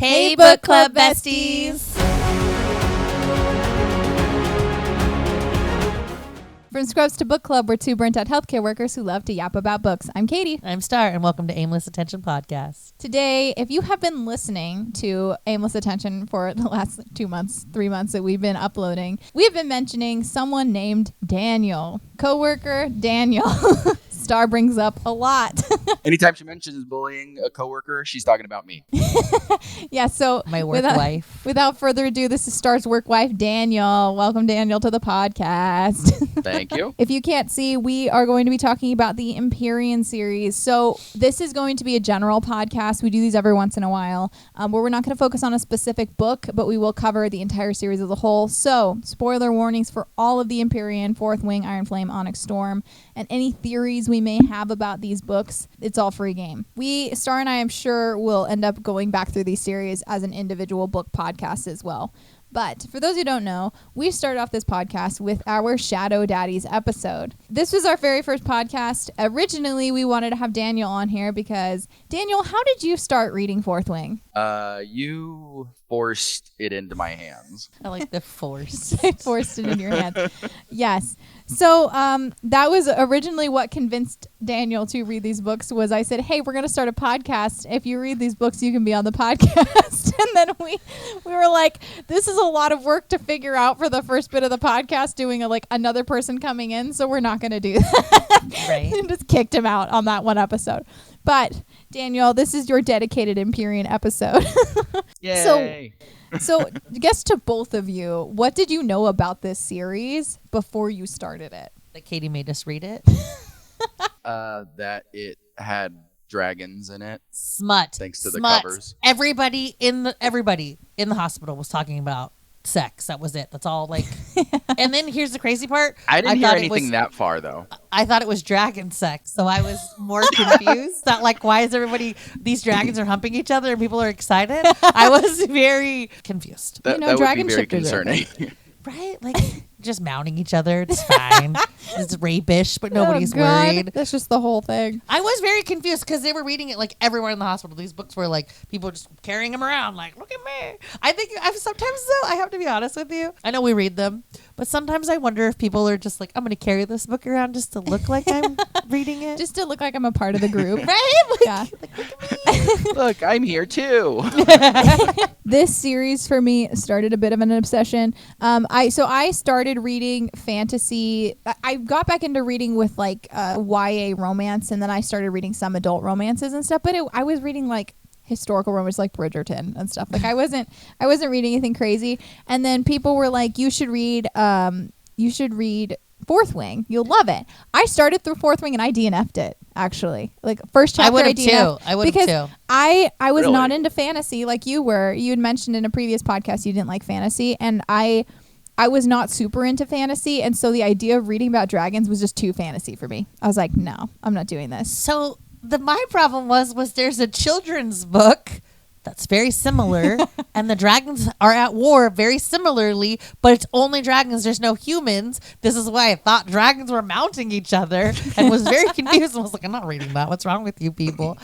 Hey, book club besties. From Scrubs to Book Club, we're two burnt-out healthcare workers who love to yap about books. I'm Katie. I'm Star, and welcome to Aimless Attention Podcast. Today, if you have been listening to Aimless Attention for the last 2 months, 3 months that we've been uploading, we have been mentioning someone named Daniel. Coworker Daniel. Star brings up a lot. Anytime she mentions bullying a coworker, she's talking about me. Yeah, so My work wife. Without further ado, this is Star's work wife, Daniel. Welcome, Daniel, to the podcast. Thank you. If you can't see, we are going to be talking about the Empyrean series. So this is going to be a general podcast. We do these every once in a while, where we're not going to focus on a specific book, but we will cover the entire series as a whole. So spoiler warnings for all of the Empyrean, Fourth Wing, Iron Flame, Onyx Storm, and any theories we may have about these books. It's all free game. Star and I am sure will end up going back through these series as an individual book podcast as well. But for those who don't know, we started off this podcast with our Shadow Daddies episode. This was our very first podcast. Originally, we wanted to have Daniel on here because, Daniel, how did you start reading Fourth Wing? You forced it into my hands. I like the force. I forced it in your hands. Yes. So that was originally what convinced Daniel to read these books. Was I said, hey, we're going to start a podcast. If you read these books, you can be on the podcast. And then we were like, this is a lot of work to figure out for the first bit of the podcast, doing another person coming in. So we're not going to do that. Right. And just kicked him out on that one episode. But Daniel, this is your dedicated Empyrean episode. Yay. So, I guess to both of you, what did you know about this series before you started it? That Katie made us read it. That it had dragons in it. Smut. Thanks to the Smut. covers. Everybody in the hospital was talking about sex. That was it. That's all. And then here's the crazy part. I didn't hear anything that far, though. I thought it was dragon sex, so I was more confused. That why is these dragons are humping each other and people are excited? I was very confused. That would be very concerning. Right? Just mounting each other. It's fine. It's rapish, but nobody's worried. That's just the whole thing. I was very confused because they were reading it everyone in the hospital. These books were people just carrying them around look at me. I think sometimes though, I have to be honest with you. I know we read them, but sometimes I wonder if people are just I'm going to carry this book around just to look like I'm reading it. Just to look like I'm a part of the group. Right? Yeah. Look at me. Look, I'm here too. This series for me started a bit of an obsession. I started reading fantasy. I got back into reading with YA romance, and then I started reading some adult romances and stuff. But I was reading historical romance like Bridgerton and stuff. I wasn't reading anything crazy. And then people were like, you should read Fourth Wing. You'll love it. I started through Fourth Wing and I DNF'd it, actually. First chapter I DNF'd. I would have too. I was Really? not into fantasy like you were. You had mentioned in a previous podcast you didn't like fantasy, and I was not super into fantasy, and so the idea of reading about dragons was just too fantasy for me. I was like, no, I'm not doing this. So my problem was there's a children's book that's very similar, and the dragons are at war very similarly, but it's only dragons. There's no humans. This is why I thought dragons were mounting each other and was very confused. I was like, I'm not reading that. What's wrong with you people?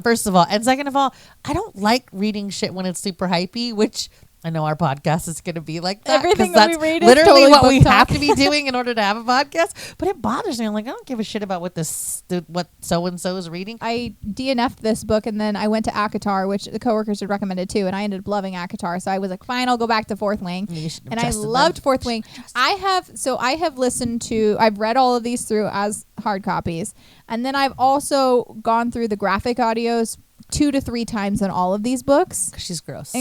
First of all. And second of all, I don't like reading shit when it's super hypey, which I know our podcast is going to be like that. Everything that's that we read is literally totally what we book have talk. to be doing in order to have a podcast. But it bothers me. I'm like, I don't give a shit about what so-and-so is reading. I DNF'd this book, and then I went to ACOTAR, which the coworkers had recommended too, and I ended up loving ACOTAR. So I was like, fine, I'll go back to Fourth Wing. And I loved Fourth Wing. I've read all of these through as hard copies, and then I've also gone through the graphic audios 2 to 3 times in all of these books. She's gross.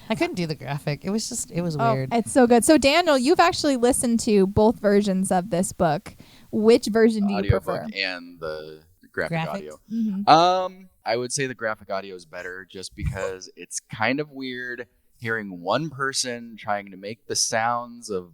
I couldn't do the graphic. It was weird. It's so good. So Daniel, you've actually listened to both versions of this book. Which version do you prefer? Audiobook and the graphic Graphics? audio. Mm-hmm. I would say the graphic audio is better just because it's kind of weird hearing one person trying to make the sounds of,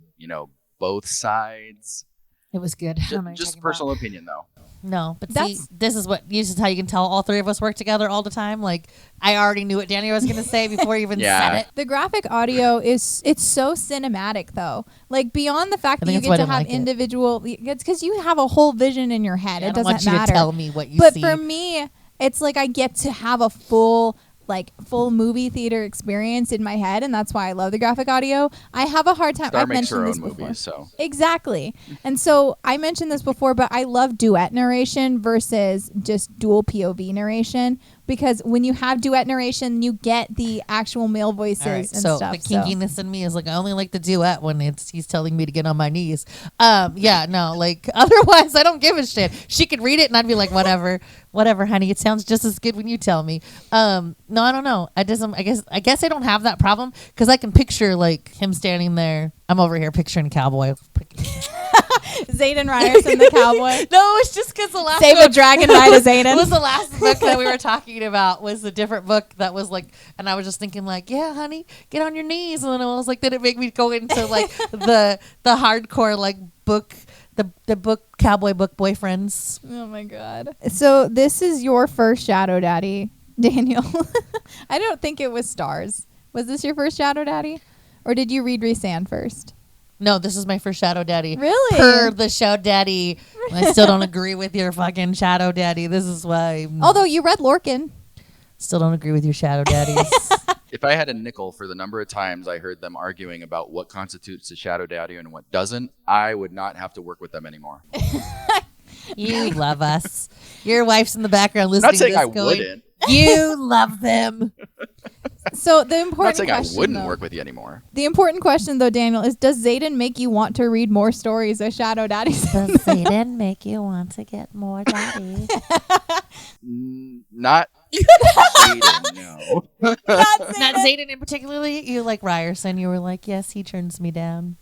both sides. It was good. Just personal opinion, though. No, but see, this is how you can tell all three of us work together all the time. I already knew what Daniel was going to say before he even said it. The graphic audio it's so cinematic though. Beyond the fact that you get to have individual, it's because you have a whole vision in your head. Yeah, it doesn't matter. I don't want you to tell me what you see. But for me, it's I get to have a full like full movie theater experience in my head, and that's why I love the graphic audio. I have a hard time. Star I've makes her mentioned own this before. movies, so Exactly. And so I mentioned this before, but I love duet narration versus just dual POV narration, because when you have duet narration, you get the actual male voices All right, and so stuff. the kinkiness in me is like I only like the duet when he's telling me to get on my knees. Yeah, no, like otherwise I don't give a shit. She could read it and I'd be like, whatever, honey. It sounds just as good when you tell me. No, I don't know. I guess I don't have that problem because I can picture like him standing there. I'm over here picturing a cowboy. Zayden Ryerson, the cowboy. No, it's just because the last Save book, a dragon, ride a Zayden. It was the last book that we were talking about was a different book that was like, and I was just thinking like, yeah, honey, get on your knees, and then I was like, did it make me go into like the hardcore like book, the book cowboy book boyfriends? Oh my god. So this is your first Shadow Daddy, Daniel. I don't think it was Stars. Was this your first Shadow Daddy? Or did you read Rhysand first? No, this is my first Shadow Daddy. Really? Per the Shadow Daddy. I still don't agree with your fucking Shadow Daddy. This is why. Although you read Lorcan. Still don't agree with your Shadow Daddies. if I had a nickel for the number of times I heard them arguing about what constitutes a Shadow Daddy and what doesn't, I would not have to work with them anymore. You love us. Your wife's in the background I'm listening not saying to I this going, wouldn't. you love them. So the I'm not important saying question, I wouldn't though, work with you anymore. the important question, though, Daniel, is does Zayden make you want to read more stories of Shadow Daddies? Does Satan make you want to get more daddy? Not Zayden, no. Not Zayden in particularly. You like Ryerson. You were like, yes, he turns me down.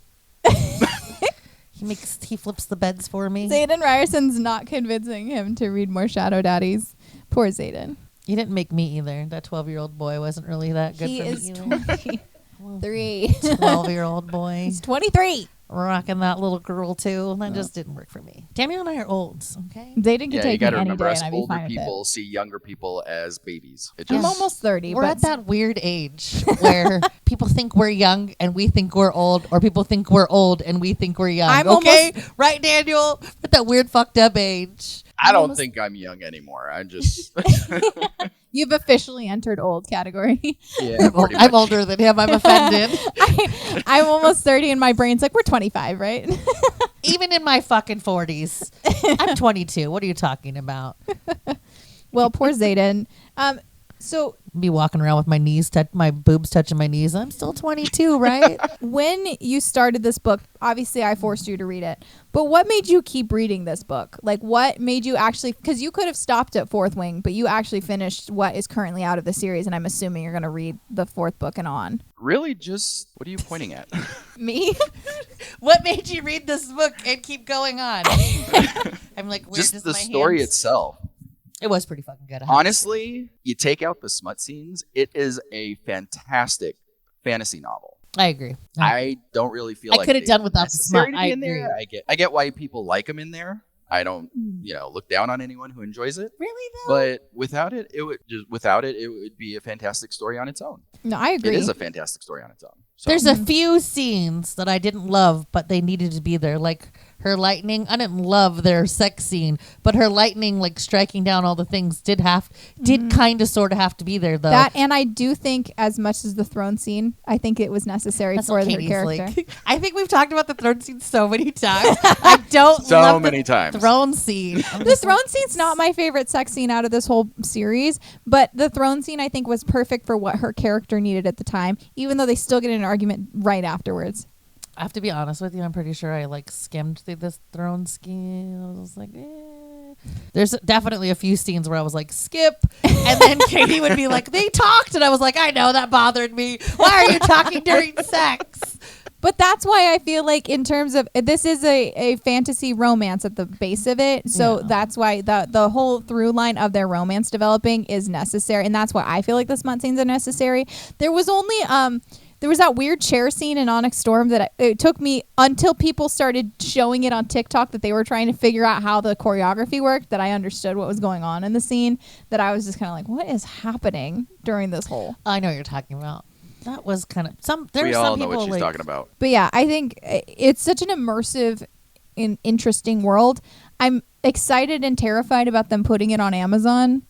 He flips the beds for me. Zayden Ryerson's not convincing him to read more Shadow Daddies. Poor Zayden. You didn't make me either. That 12-year-old boy wasn't really that good He for is me either. 23. 12-year-old boy. He's 23. Rocking that little girl too. That just didn't work for me. Daniel and I are old, okay? Zayden can Yeah, you take got to me any remember, day us and I'd be older fine with it. people see younger people as babies. It I'm just almost 30, We're but at that weird age where people think we're young and we think we're old, or people think we're old and we think we're young. I'm okay? Right, Daniel? At that weird fucked up age. I don't think I'm young anymore. I just you've officially entered old category. yeah, pretty I'm much. older than him. I'm offended. I'm almost 30 and my brain's like, we're 25, right? Even in my fucking 40s. I'm 22. What are you talking about? Well, poor Zayden. So Be walking around with my boobs touching my knees. I'm still 22, right? when you started this book, obviously I forced you to read it, but what made you keep reading this book? Like what made you actually, because you could have stopped at Fourth Wing, but you actually finished what is currently out of the series, and I'm assuming you're going to read the fourth book and on. Really, just what are you pointing at? Me? What made you read this book and keep going on? I'm like, where Just does the my story hands- itself. It was pretty fucking good. Honestly, you take out the smut scenes, it is a fantastic fantasy novel. I agree. I don't really feel I like could have they're done without the necessary smut. to be I in there. agree. I get why people like them in there. I don't, look down on anyone who enjoys it. Really though? But without it, it would be a fantastic story on its own. No, I agree. It is a fantastic story on its own. So. There's a few scenes that I didn't love, but they needed to be there. Like her lightning. I didn't love their sex scene, but her lightning, like striking down all the things, did kind of sort of have to be there though. That, and I do think as much as the throne scene, I think it was necessary That's for what her Katie's character. like. I think we've talked about the throne scene so many times. I don't So love many the times. throne scene. The throne scene's not my favorite sex scene out of this whole series, but the throne scene I think was perfect for what her character needed at the time, even though they still get in an argument right afterwards. I have to be honest with you. I'm pretty sure I skimmed through this throne scheme. I was like, There's definitely a few scenes where I was like, skip. And then Katie would be like, they talked. And I was like, I know, that bothered me. Why are you talking during sex? But that's why I feel like in terms of this is a fantasy romance at the base of it. So Yeah. that's why the whole through line of their romance developing is necessary. And that's why I feel like the smut scenes are necessary. There was only there was that weird chair scene in Onyx Storm that it took me until people started showing it on TikTok that they were trying to figure out how the choreography worked, that I understood what was going on in the scene, that I was just kind of like, what is happening during this whole. I know what you're talking about. That was kind of We there's all some know people what she's talking about. But yeah, I think it's such an immersive and interesting world. I'm excited and terrified about them putting it on Amazon.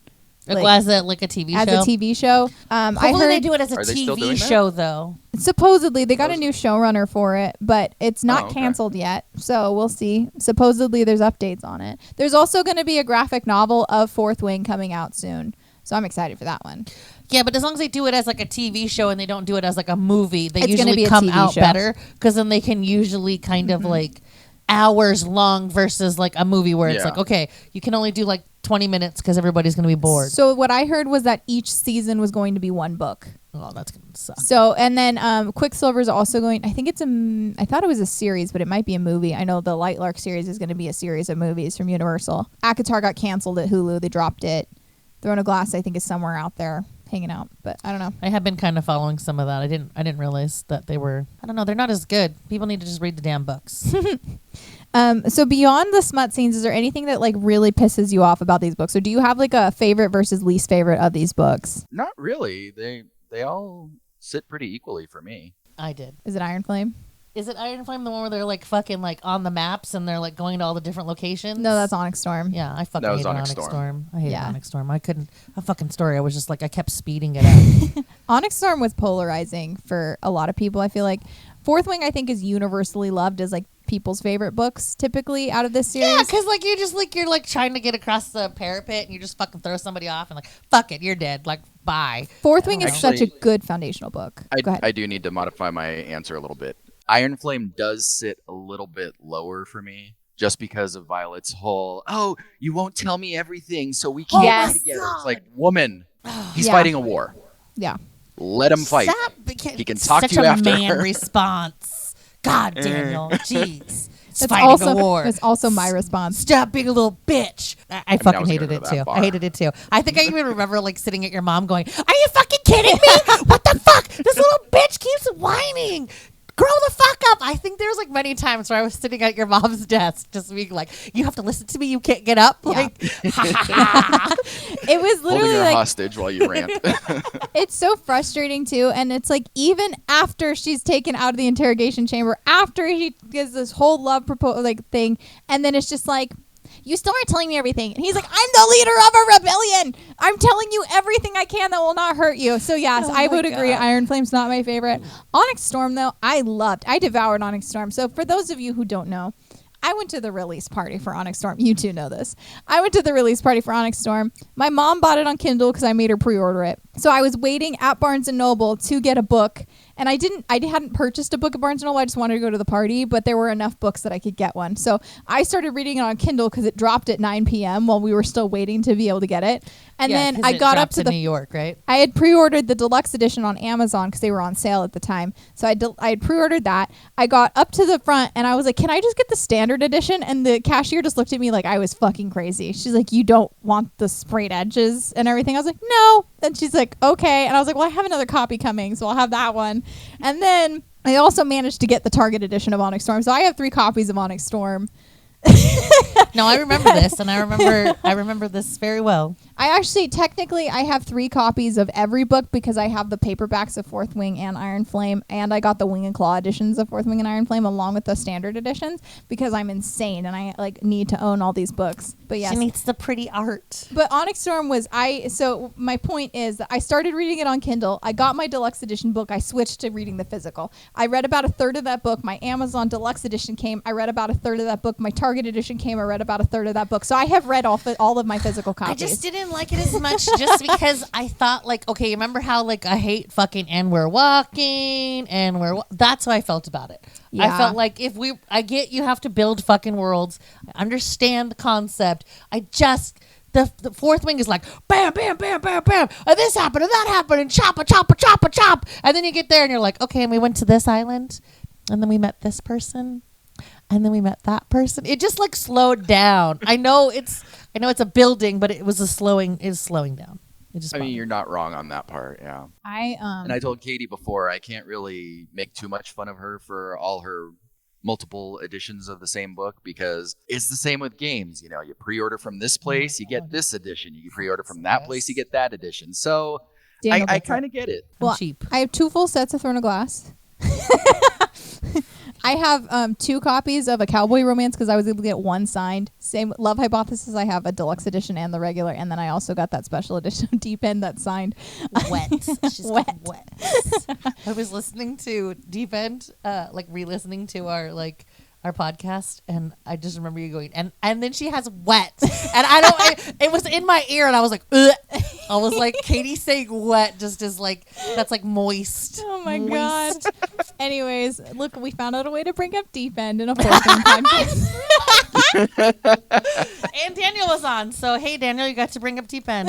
Was it like a TV as show? a TV show. I Hopefully heard they do it as a Are they still doing TV that? show, though. supposedly they got a new showrunner for it, but it's not okay. canceled yet. So we'll see. Supposedly there's updates on it. There's also going to be a graphic novel of Fourth Wing coming out soon. So I'm excited for that one. Yeah, but as long as they do it as like a TV show and they don't do it as like a movie, they It's gonna be usually a come TV out show. better because then they can usually kind of like hours long versus like a movie where it's Yeah. like, okay, you can only do like 20 minutes because everybody's going to be bored. So what I heard was that each season was going to be one book. Oh, that's going to suck. So, and then Quicksilver is also going, I think it's I thought it was a series, but it might be a movie. I know the Lightlark series is going to be a series of movies from Universal. Akatar got canceled at Hulu. They dropped it. Throne of Glass, I think, is somewhere out there hanging out, but I don't know. I have been kind of following some of that. I didn't realize that they were, I don't know, they're not as good. People need to just read the damn books. So beyond the smut scenes, is there anything that like really pisses you off about these books? Or do you have like a favorite versus least favorite of these books? Not really. They all sit pretty equally for me. I did. Is it Iron Flame? Is it Iron Flame, the one where they're like fucking like on the maps and they're like going to all the different locations? No, that's Onyx Storm. Yeah, I fucking That was hated Onyx Onyx Storm. Storm. I hated Yeah. Onyx Storm. I couldn't. A fucking story. I was just like, I kept speeding it up. Onyx Storm was polarizing for a lot of people. I feel like Fourth Wing, I think, is universally loved as like people's favorite books typically out of this series. Yeah, because like you're like trying to get across the parapet and you just fucking throw somebody off and like, fuck it, you're dead. Like, bye. Fourth Wing is Actually, such a good foundational book. Go ahead. I do need to modify my answer a little bit. Iron Flame does sit a little bit lower for me just because of Violet's whole, oh, you won't tell me everything, so we can't Yes. be together. It's like, woman, he's Yeah. fighting a war. Yeah. Let him fight. Stop. He can talk Such to you a after. man response. God, Daniel. Jeez. It's That's fighting also a war. That's also my response. Stop being a little bitch. I I fucking was gonna hated go it that too. far. I hated it too. I think I even remember like sitting at your mom going, "Are you fucking kidding me? What the fuck? This little bitch keeps whining. Grow the fuck up." I think there's like many times where I was sitting at your mom's desk just being like, "You have to listen to me. You can't get up." Yeah. Like, It was Holding literally her like hostage while you rant. it's so frustrating too, and it's like even after she's taken out of the interrogation chamber, after he gives this whole love thing, and then it's just like, you still aren't telling me everything. And he's like, I'm the leader of a rebellion. I'm telling you everything I can that will not hurt you. So yes, Oh I my would agree. God. Iron Flame's not my favorite. Onyx Storm though, I devoured Onyx Storm. So for those of you who don't know, I went to the release party for Onyx Storm. You two know this. I went to the release party for Onyx Storm. My mom bought it on Kindle because I made her pre-order it. So I was waiting at Barnes & Noble to get a book. And I hadn't purchased a book at Barnes & Noble. I just wanted to go to the party, but there were enough books that I could get one. So I started reading it on Kindle because it dropped at 9 p.m. while we were still waiting to be able to get it. And Yeah, then 'cause I it got up dropped to in the New York, right? I had pre-ordered the deluxe edition on Amazon because they were on sale at the time. So I had pre-ordered that. I got up to the front and I was like, can I just get the standard edition? And the cashier just looked at me like I was fucking crazy. She's like, you don't want the sprayed edges and everything? I was like, no. And she's like, okay. And I was like, well, I have another copy coming, so I'll have that one. And then I also managed to get the Target edition of Onyx Storm. So I have 3 copies of Onyx Storm. No, I remember this, and I remember this very well. I actually, technically, I have 3 copies of every book because I have the paperbacks of Fourth Wing and Iron Flame, and I got the Wing and Claw editions of Fourth Wing and Iron Flame along with the standard editions because I'm insane and I like need to own all these books. But yes, She needs the pretty art. but Onyx Storm was so my point is that I started reading it on Kindle. I got my deluxe edition book. I switched to reading the physical. I read about a third of that book. My Amazon deluxe edition came. I read about a third of that book. My Target edition came. I read about a third of that book. So I have read all of my physical copies. I just didn't like it as much just because I thought like, okay, you remember how like I hate fucking and we're walking and that's how I felt about it. I Yeah. felt like I get you have to build fucking worlds. I understand the concept. I just the Fourth Wing is like bam, bam, bam, bam, bam. And this happened and that happened and chop, chop, chop, chop. And then you get there and you're like, okay, and we went to this island and then we met this person. And then we met that person. It just like slowed down. I know it's a building, but it was slowing down. It just I mean, you're not wrong on that part, yeah. And I told Katie before, I can't really make too much fun of her for all her multiple editions of the same book because it's the same with games. You know, you pre-order from this place, you get this edition. You pre-order from that place, you get that edition. So I kind of get it. Well, cheap. I have 2 full sets of Throne of Glass. I have 2 copies of A Cowboy Romance because I was able to get one signed. Same Love Hypothesis. I have a deluxe edition and the regular, and then I also got that special edition of Deep End that's signed. Wet. She's Wet. wet. I was listening to Deep End, re-listening to our podcast, and I just remember you going, and then she has wet, and it was in my ear, and I was like, ugh. I was like, Katie saying wet just is like, that's like moist. Oh my God. Anyways, look, we found out a way to bring up Deep End in a 4th podcast. And Daniel was on, so hey Daniel, you got to bring up Deep End.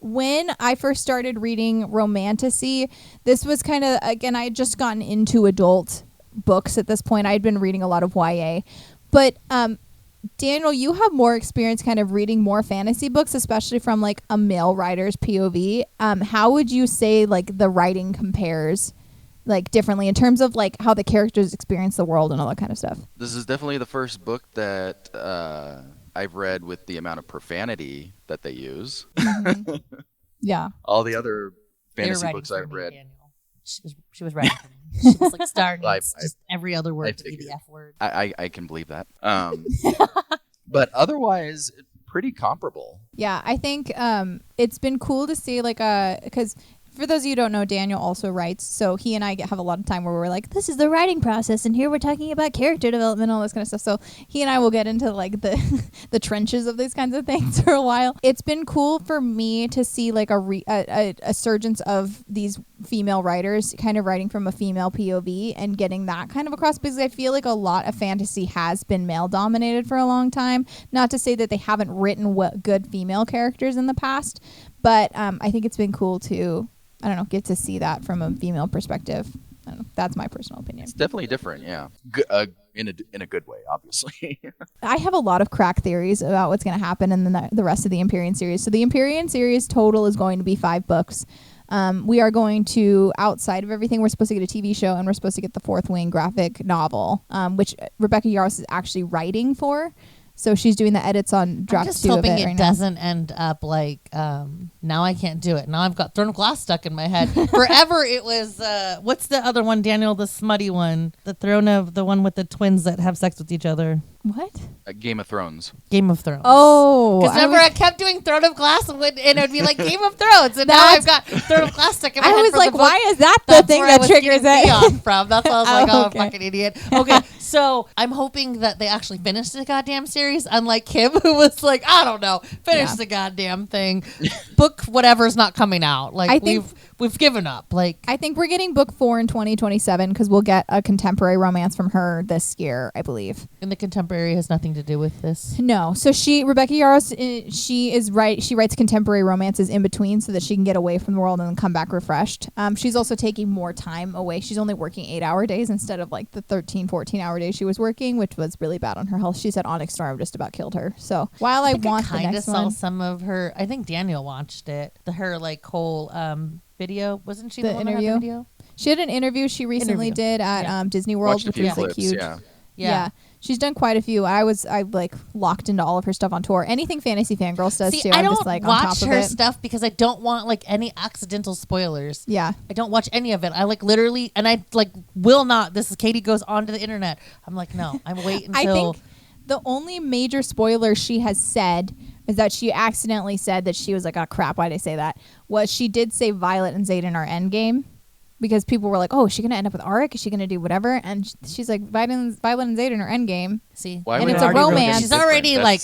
When I first started reading romantasy, this was kind of, again, I had just gotten into adult books at this point. I'd been reading a lot of YA, but Daniel, you have more experience kind of reading more fantasy books, especially from like a male writer's POV. How would you say like the writing compares like differently in terms of like how the characters experience the world and all that kind of stuff? This is definitely the first book that I've read with the amount of profanity that they use. Mm-hmm. Yeah. All the other fantasy books I've read. Daniel. She was writing for me. She was like starting just every other word to be the F word. I can believe that. But otherwise, pretty comparable. Yeah, I think it's been cool to see because for those of you who don't know, Daniel also writes. So he and I have a lot of time where we're like, this is the writing process, and here we're talking about character development, all this kind of stuff. So he and I will get into like the trenches of these kinds of things for a while. It's been cool for me to see like a surgence of these female writers kind of writing from a female POV and getting that kind of across, because I feel like a lot of fantasy has been male dominated for a long time. Not to say that they haven't written good female characters in the past, but I think it's been cool to, I don't know, get to see that from a female perspective. I don't know. That's my personal opinion. It's definitely different, yeah. In a good way, obviously. I have a lot of crack theories about what's going to happen in the rest of the Empyrean series. So the Empyrean series total is going to be 5 books. We are going to, outside of everything, we're supposed to get a TV show, and we're supposed to get the Fourth Wing graphic novel, which Rebecca Yarros is actually writing for. So she's doing the edits on draft 2 of it. I'm just hoping it right doesn't end up like, now I can't do it. Now I've got Throne of Glass stuck in my head. Forever it was, what's the other one, Daniel, the smutty one? The one with the twins that have sex with each other. What? Game of Thrones. Game of Thrones. Oh. Because remember I kept doing Throne of Glass and it would be like Game of Thrones. And now I've got Throne of Glass stuck in my head. I was like, why is that the That's thing where that triggers it? From. That's why I was like, oh, okay. fucking idiot. Okay, so I'm hoping that they actually finish the goddamn series, unlike Kim, who was like, I don't know, finish the goddamn thing. Book whatever's not coming out. Like, we've given up. Like, I think we're getting book 4 in 2027 because we'll get a contemporary romance from her this year, I believe. And the contemporary has nothing to do with this. No. So Rebecca Yarros, she writes contemporary romances in between so that she can get away from the world and then come back refreshed. She's also taking more time away. She's only working 8-hour days instead of like the 13, 14-hour days she was working, which was really bad on her health. She said Onyx Storm just about killed her. So while I want the next one, some of her. I think Daniel watched it. Her like whole video, wasn't she the one interview? That had the video? She had an interview she recently did at Disney World, which was like huge. Yeah. She's done quite a few. I like locked into all of her stuff on tour. Anything Fantasy Fangirls does too. I I'm don't just like watch on top of her it. stuff because I don't want like any accidental spoilers. Yeah. I don't watch any of it. I like literally, and I like will not. This is Katie goes onto the internet. I'm like, no, I'm waiting until. I think the only major spoiler she has said is that she accidentally said that she was like, oh crap, why'd I say that? Was she did say Violet and Xaden are endgame. Because people were like, oh, is she going to end up with Auric? Is she going to do whatever? And she's like, Violet and Xaden are endgame. See? And it's a romance. She's already like,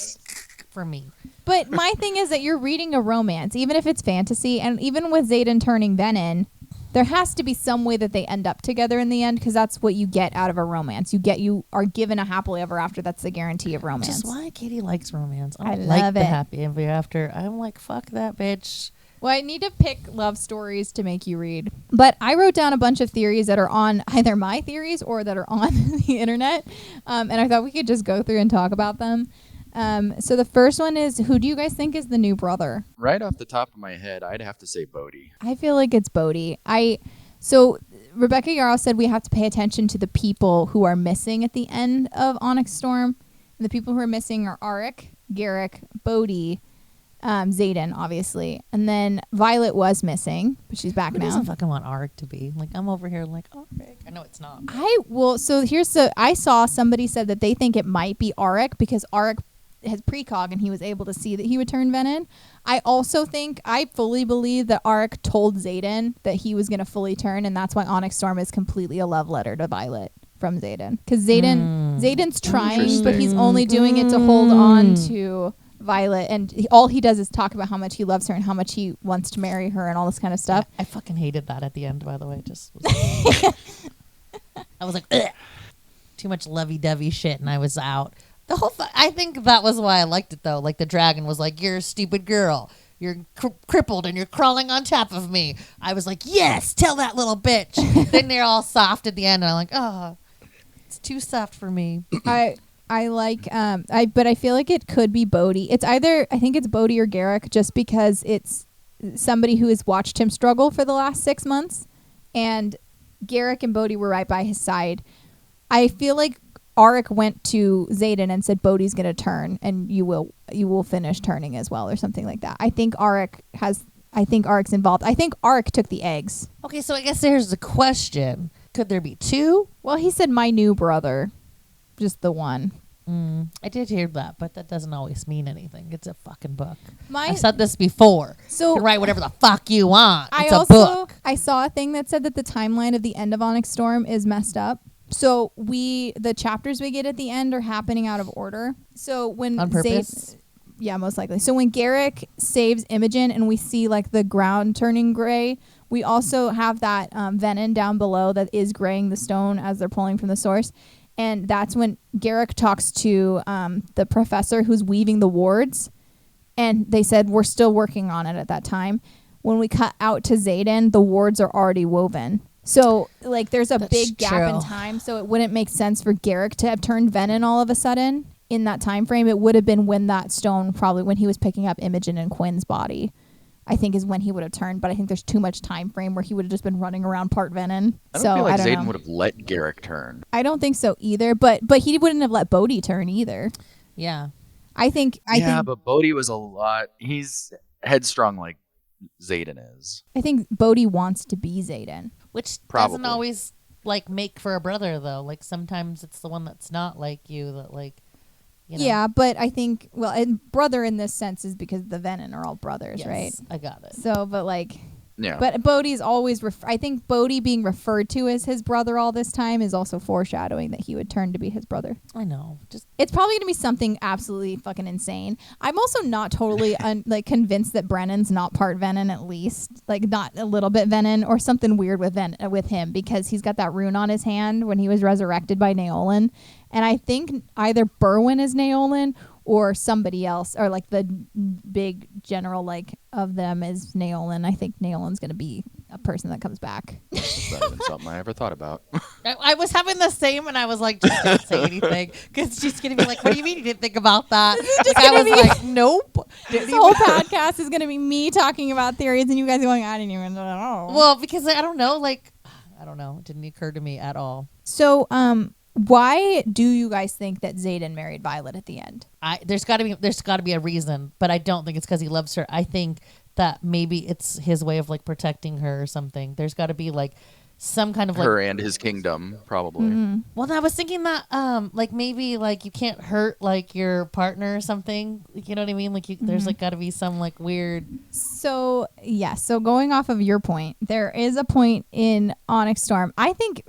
for me. But my thing is that you're reading a romance, even if it's fantasy, and even with Xaden turning Venin, there has to be some way that they end up together in the end, because that's what you get out of a romance. You are given a happily ever after. That's the guarantee of romance. Which is why Katie likes romance. I love like it. the happy ever after. I'm like, fuck that bitch. Well, I need to pick love stories to make you read. But I wrote down a bunch of theories that are on either my theories or that are on the internet. And I thought we could just go through and talk about them. So the first one is, who do you guys think is the new brother? Right off the top of my head, I'd have to say Bodhi. I feel like it's Bodhi. So Rebecca Yarros said we have to pay attention to the people who are missing at the end of Onyx Storm. And the people who are missing are Auric, Garrick, Bodhi, Xaden, obviously. And then Violet was missing, but she's back Who now. doesn't fucking want Arik to be? Like, I'm over here like, Arik. I know it's not. I saw somebody said that they think it might be Arik because Arik has precog and he was able to see that he would turn venom. I fully believe that Arik told Xaden that he was going to fully turn, and that's why Onyx Storm is completely a love letter to Violet from Xaden. Because Xaden's trying, but he's only doing it to hold on to Violet, and all he does is talk about how much he loves her and how much he wants to marry her and all this kind of stuff. I fucking hated that at the end, by the way. I was like, ugh. Too much lovey-dovey shit, and I was out. The whole I think that was why I liked it, though. Like, the dragon was like, you're a stupid girl. You're crippled, and you're crawling on top of me. I was like, yes, tell that little bitch. Then they're all soft at the end, and I'm like, oh, it's too soft for me. I like, but I feel like it could be Bodhi. It's either, I think it's Bodhi or Garrick, just because it's somebody who has watched him struggle for the last 6 months, and Garrick and Bodhi were right by his side. I feel like Arik went to Xaden and said, Bodhi's going to turn, and you will finish turning as well, or something like that. I think Arik's involved. I think Arik took the eggs. Okay, so I guess here's the question. Could there be two? Well, he said my new brother. Just the one. I did hear that, but that doesn't always mean anything. It's a fucking book. I've said this before. So you can write whatever the fuck you want. It's a book. I saw a thing that said that the timeline of the end of Onyx Storm is messed up. So the chapters we get at the end are happening out of order. So when on purpose? Yeah, most likely. So when Garrick saves Imogen and we see like the ground turning gray, we also have that venom down below that is graying the stone as they're pulling from the source. And that's when Garrick talks to the professor who's weaving the wards. And they said, we're still working on it at that time. When we cut out to Xaden, the wards are already woven. So, like, there's a big gap in time. So it wouldn't make sense for Garrick to have turned venom all of a sudden in that time frame. It would have been when that stone, probably when he was picking up Imogen and Quinn's body, I think is when he would have turned. But I think there's too much time frame where he would have just been running around part venom. I don't feel like Xaden would have let Garrick turn. I don't think so either. But he wouldn't have let Bodhi turn either. Yeah. I think. But Bodhi was he's headstrong like Xaden is. I think Bodhi wants to be Xaden. Which doesn't always, like, make for a brother, though. Like, sometimes it's the one that's not like you that, like, you know. Yeah, but I think, and brother in this sense is because the venom are all brothers, yes, right? I got it. So, but, like... Yeah. But Bodhi's always... I think Bodhi being referred to as his brother all this time is also foreshadowing that he would turn to be his brother. I know. It's probably going to be something absolutely fucking insane. I'm also not totally convinced that Brennan's not part venom, at least. Like, not a little bit venom or something weird with him, because he's got that rune on his hand when he was resurrected by Naolan. And I think either Berwyn is Naolan or somebody else, or like the big general like of them is Naolan. I think Naolan's going to be a person that comes back. That's not even something I ever thought about. I was having the same, and I was like, just don't say anything, because she's going to be like, what do you mean you didn't think about that? Like, I was like, nope. This whole podcast is going to be me talking about theories, and you guys going, I didn't even know. Well, because I don't know, like, I don't know. It didn't occur to me at all. So, why do you guys think that Xaden married Violet at the end? There's got to be a reason, but I don't think it's because he loves her. I think that maybe it's his way of like protecting her or something. There's got to be like some kind of like her and his kingdom, probably. Mm-hmm. Well, I was thinking that like maybe like you can't hurt like your partner or something. You know what I mean? Like there's like got to be some like weird. So yeah. So going off of your point, there is a point in Onyx Storm. I think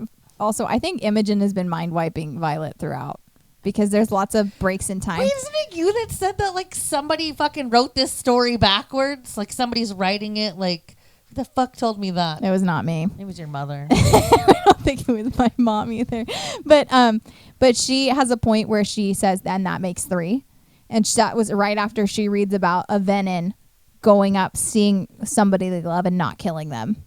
Imogen has been mind wiping Violet throughout, because there's lots of breaks in time. Wait, isn't it you that said that like somebody fucking wrote this story backwards? Like somebody's writing it. Like who the fuck told me that? It was not me. It was your mother. I don't think it was my mom either. But she has a point where she says, and that makes 3. And that was right after she reads about a venom going up, seeing somebody they love and not killing them.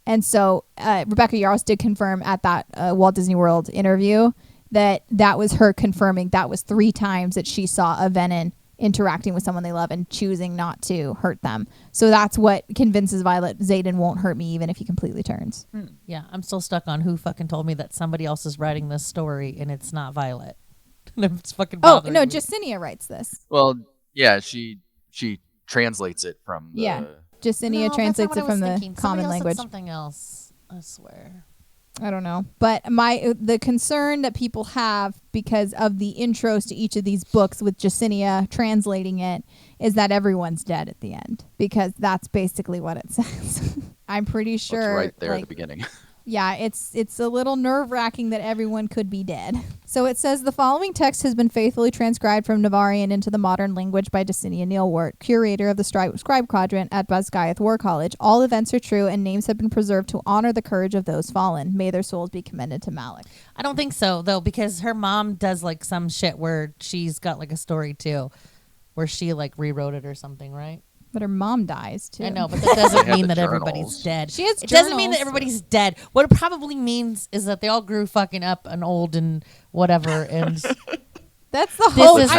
And so Rebecca Yarros did confirm at that Walt Disney World interview that was her confirming that was 3 times that she saw a venom interacting with someone they love and choosing not to hurt them. So that's what convinces Violet, Xaden won't hurt me even if he completely turns. Yeah, I'm still stuck on who fucking told me that somebody else is writing this story and it's not Violet. It's fucking bothering me. Justinia writes this. Well, yeah, she translates it from the... Yeah. Justinia translates it from the common language. Something else, I swear. I don't know. But the concern that people have because of the intros to each of these books with Justinia translating it is that everyone's dead at the end, because that's basically what it says. I'm pretty sure. It's right there at the beginning. Yeah, it's a little nerve-wracking that everyone could be dead. So it says the following text has been faithfully transcribed from Navarian into the modern language by Justinia Neilwort, curator of the Scribe Quadrant at Basgiath War College. All events are true, and names have been preserved to honor the courage of those fallen. May their souls be commended to Malik. I don't think so, though, because her mom does like some shit where she's got like a story too, where she like rewrote it or something, right? But her mom dies, too. I know, but that doesn't mean that everybody's dead. She has It doesn't mean that everybody's dead. What it probably means is that they all grew fucking up and old and whatever. And that's the whole... This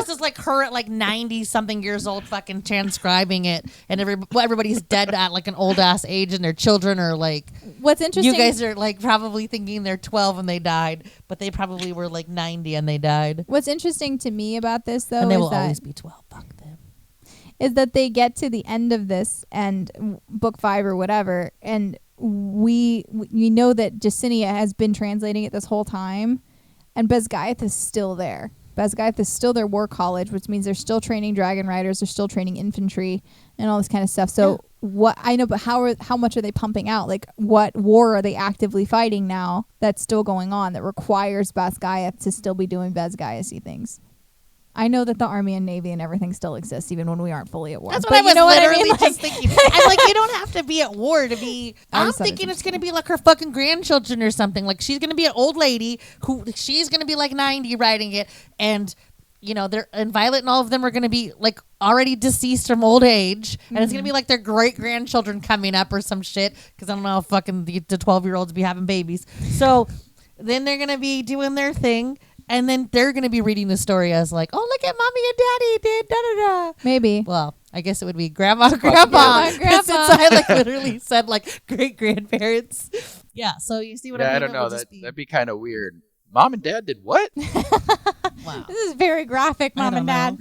is like her at like 90-something years old fucking transcribing it. And everybody's dead at like an old-ass age, and their children are like... What's interesting... You guys are like probably thinking they're 12 and they died, but they probably were like 90 and they died. What's interesting to me about this, though, and they will always be 12. Fuck them. Is that they get to the end of this and book 5 or whatever, and we know that Justinia has been translating it this whole time, and Basgiath is still there. Basgiath is still their war college, which means they're still training dragon riders, they're still training infantry, and all this kind of stuff. So what I know, but how much are they pumping out? Like, what war are they actively fighting now that's still going on that requires Basgiath to still be doing Basgiath-y things? I know that the Army and Navy and everything still exists, even when we aren't fully at war. That's what I was literally just thinking. I'm like, you don't have to be at war to be... I'm thinking it's going to be like her fucking grandchildren or something. Like, she's going to be an old lady who... She's going to be like 90 writing it. And, you know, and Violet and all of them are going to be like already deceased from old age. And it's going to be like their great-grandchildren coming up or some shit. Because I don't know how fucking the 12-year-olds be having babies. So then they're going to be doing their thing. And then they're going to be reading the story as like, oh, look at Mommy and Daddy did da-da-da. Maybe. Well, I guess it would be Grandma, Grandpa. Since I like literally said like great-grandparents. Yeah, so you see what I mean? I don't know. That'd be kind of weird. Mom and Dad did what? Wow. This is very graphic, Mom and Dad.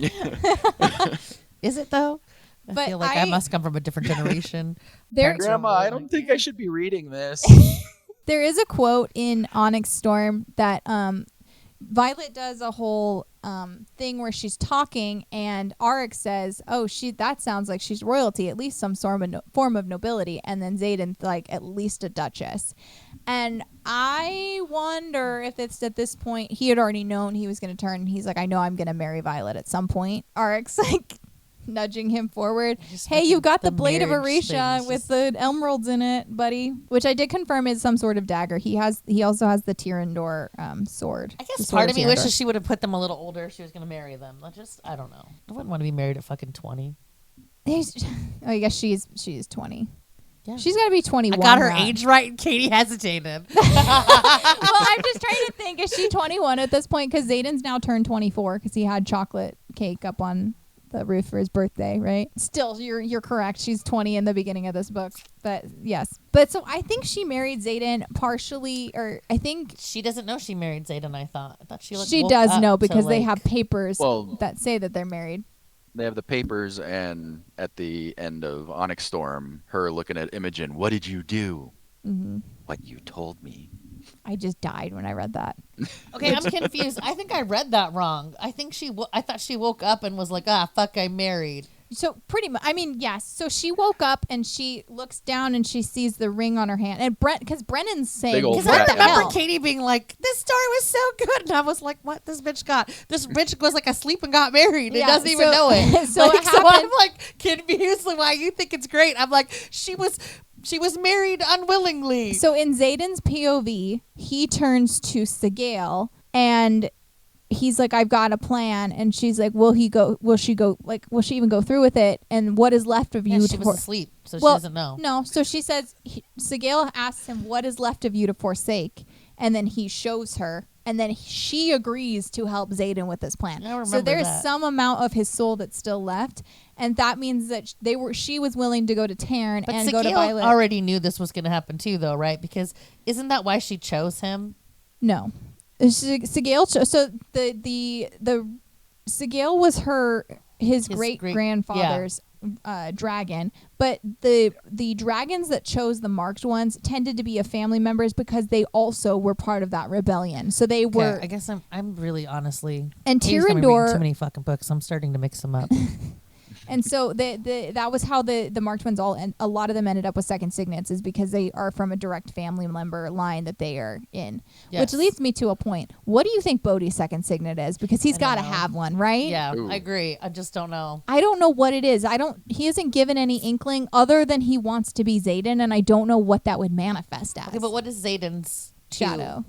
Is it, though? I feel like I must come from a different generation. Grandma, I don't think I should be reading this. There is a quote in Onyx Storm that... Violet does a whole thing where she's talking, and Arik says, "Oh, that sounds like she's royalty, at least some form of nobility." And then Xaden, like, at least a duchess. And I wonder if it's at this point he had already known he was going to turn. And he's like, "I know I'm going to marry Violet at some point." Arik's like nudging him forward. Hey, you got the blade of Orisha with the emeralds in it, buddy. Which I did confirm is some sort of dagger. He also has the Tyrandor sword. I guess part of me wishes she would have put them a little older if she was going to marry them. I don't know. I wouldn't want to be married at fucking 20. I guess she's 20. Yeah. She's got to be 21. I got her age right, and Katie hesitated. Well, I'm just trying to think. Is she 21 at this point? Because Xaden's now turned 24 because he had chocolate cake up on the roof for his birthday, right? Still, you're correct. She's 20 in the beginning of this book. But yes. But so I think she married Xaden partially, or I think... She doesn't know she married Xaden, I thought she does know because they have papers that say that they're married. They have the papers, and at the end of Onyx Storm, her looking at Imogen, what did you do? Mm-hmm. What you told me. I just died when I read that. Okay, I'm confused. I think I read that wrong. I thought she woke up and was like, fuck, I'm married. So pretty much, I mean, yes. So she woke up and she looks down and she sees the ring on her hand. And because Brennan's saying, because I remember Katie being like, this story was so good. And I was like, what this bitch got? This bitch was like asleep and got married. Yeah, it doesn't even know it. So I'm like confused why you think it's great. I'm like, she was married unwillingly. So in Xaden's POV, he turns to Sigale and he's like, I've got a plan. And she's like, will she even go through with it? And what is left of you? She was asleep, so she doesn't know. No, so she says, Sigale asks him, what is left of you to forsake? And then he shows her. And then she agrees to help Xaden with this plan. So there's some amount of his soul that's still left. And that means that she was willing to go to Tarn and go to Violet. But already knew this was going to happen too, though, right? Because isn't that why she chose him? No. Sigale, so the Sigale was her his great grandfather's dragon, but the dragons that chose the marked ones tended to be of family members because they also were part of that rebellion. So they were. I guess I'm really honestly. And Tyrrendor, too many fucking books. I'm starting to mix them up. And so that was how the marked ones all, and a lot of them ended up with second signets, is because they are from a direct family member line that they are in. Yes. Which leads me to a point. What do you think Bodhi's second signet is? Because he's got to have one, right? Yeah, Ooh. I agree. I just don't know. I don't know what it is. He hasn't given any inkling other than he wants to be Xaden, and I don't know what that would manifest as. Okay, but what is Xaden's shadow?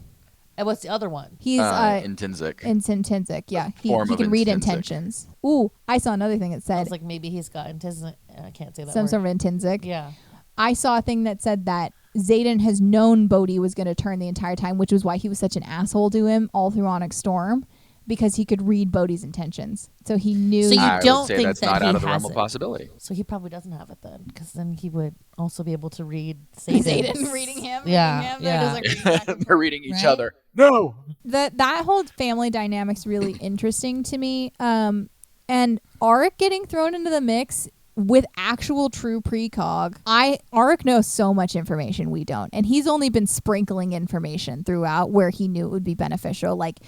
And what's the other one? He's intrinsic. Intrinsic, yeah. He can read intentions. Ooh, I saw another thing that said. I was like, maybe he's got intrinsic. I can't say that. Some sort of intrinsic. Yeah. I saw a thing that said that Xaden has known Bodhi was going to turn the entire time, which was why he was such an asshole to him all through Onyx Storm, because he could read Bodhi's intentions. So he knew. So you don't think that's not out of the realm of possibility. So he probably doesn't have it then, because then he would also be able to read Xaden reading him. Yeah, They're reading each other. No. That whole family dynamic's really interesting to me. And Auric getting thrown into the mix with actual true precog. Auric knows so much information we don't, and he's only been sprinkling information throughout where he knew it would be beneficial, like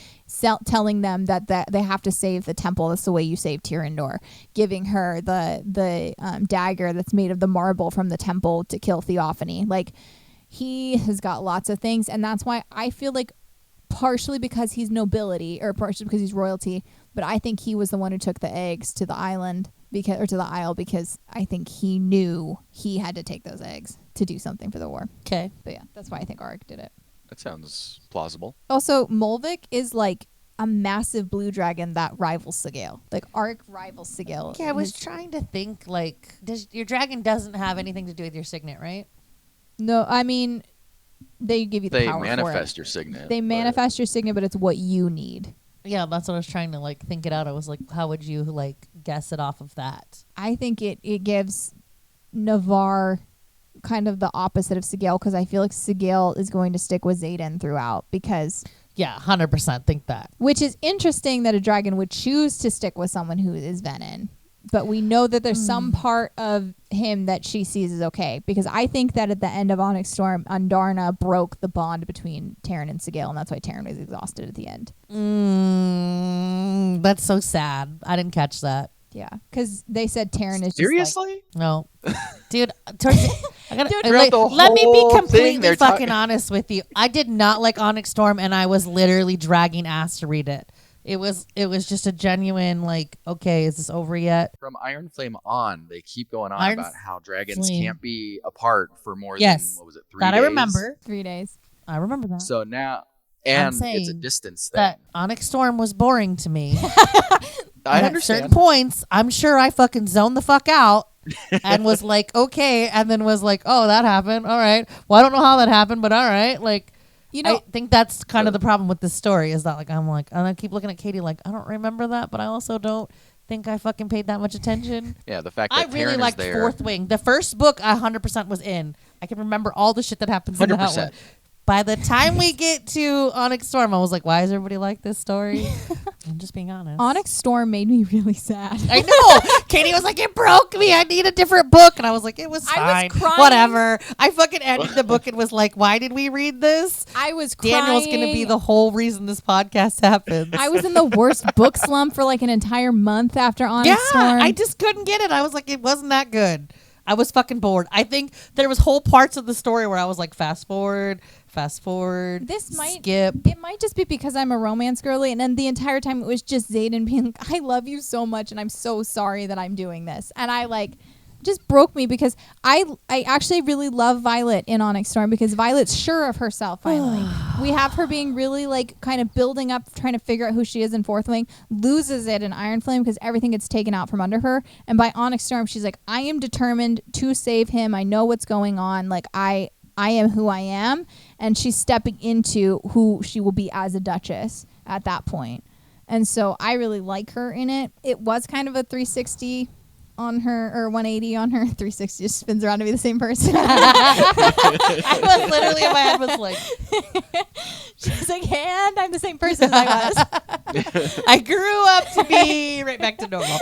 telling them that they have to save the temple. That's the way you save Tyrrendor. Giving her the dagger that's made of the marble from the temple to kill Theophany. Like, he has got lots of things, and that's why I feel like partially because he's nobility or partially because he's royalty, but I think he was the one who took the eggs to the island to the isle because I think he knew he had to take those eggs to do something for the war. Okay. But yeah, that's why I think Auric did it. That sounds plausible. Also, Molvik is like a massive blue dragon that rivals Sigil. Like, Auric rivals Sigil. Yeah, I was trying to think, like, your dragon doesn't have anything to do with your signet, right? No, I mean, they give you the power for it. They manifest your signet. They manifest your signet, but it's what you need. Yeah, that's what I was trying to, like, think it out. I was like, how would you, like, guess it off of that? I think it gives Navarre kind of the opposite of Sigil, because I feel like Sigil is going to stick with Xaden throughout, because... Yeah, 100% think that. Which is interesting that a dragon would choose to stick with someone who is Venin. But we know that there's some part of him that she sees as okay. Because I think that at the end of Onyx Storm, Andarna broke the bond between Terran and Sigil, and that's why Terran was exhausted at the end. That's so sad. I didn't catch that. Yeah, because they said Terran is seriously? Just like, no, dude. Let me be completely fucking honest with you. I did not like Onyx Storm, and I was literally dragging ass to read it. It was just a genuine, like, okay, is this over yet? From Iron Flame on, they keep going on about how dragons can't be apart for more than, what was it, 3 days? That I remember. 3 days. I remember that. So now, and it's a distance thing. That Onyx Storm was boring to me. I understand. At certain points, I'm sure I fucking zoned the fuck out and was like, okay, and then was like, oh, that happened. All right. Well, I don't know how that happened, but all right. Like, you know, I think that's kind of the problem with this story is that, like, and I keep looking at Katie like, I don't remember that, but I also don't think I fucking paid that much attention. Yeah, the fact that I really liked Fourth Wing. The first book, 100% was in. I can remember all the shit that happens in that one. By the time we get to Onyx Storm, I was like, why does everybody like this story? I'm just being honest. Onyx Storm made me really sad. I know. Katie was like, it broke me. I need a different book. And I was like, it was fine. I was crying. Whatever. I fucking ended the book and was like, why did we read this? I was crying. Daniel's going to be the whole reason this podcast happens. I was in the worst book slump for like an entire month after Onyx Storm. I just couldn't get it. I was like, it wasn't that good. I was fucking bored. I think there was whole parts of the story where I was like, fast forward, skip. It might just be because I'm a romance girly, and then the entire time it was just Xaden being like, I love you so much, and I'm so sorry that I'm doing this. And I just broke me because I actually really love Violet in Onyx Storm because Violet's sure of herself finally. We have her being really like kind of building up, trying to figure out who she is in Fourth Wing, loses it in Iron Flame because everything gets taken out from under her. And by Onyx Storm, she's like, I am determined to save him. I know what's going on. Like, I am who I am. And she's stepping into who she will be as a Duchess at that point. And so I really like her in it. It was kind of a 360 on her, or 180 on her. 360 just spins around to be the same person. I was literally in my head was like, she's like, and I'm the same person as I was. I grew up to be right back to normal.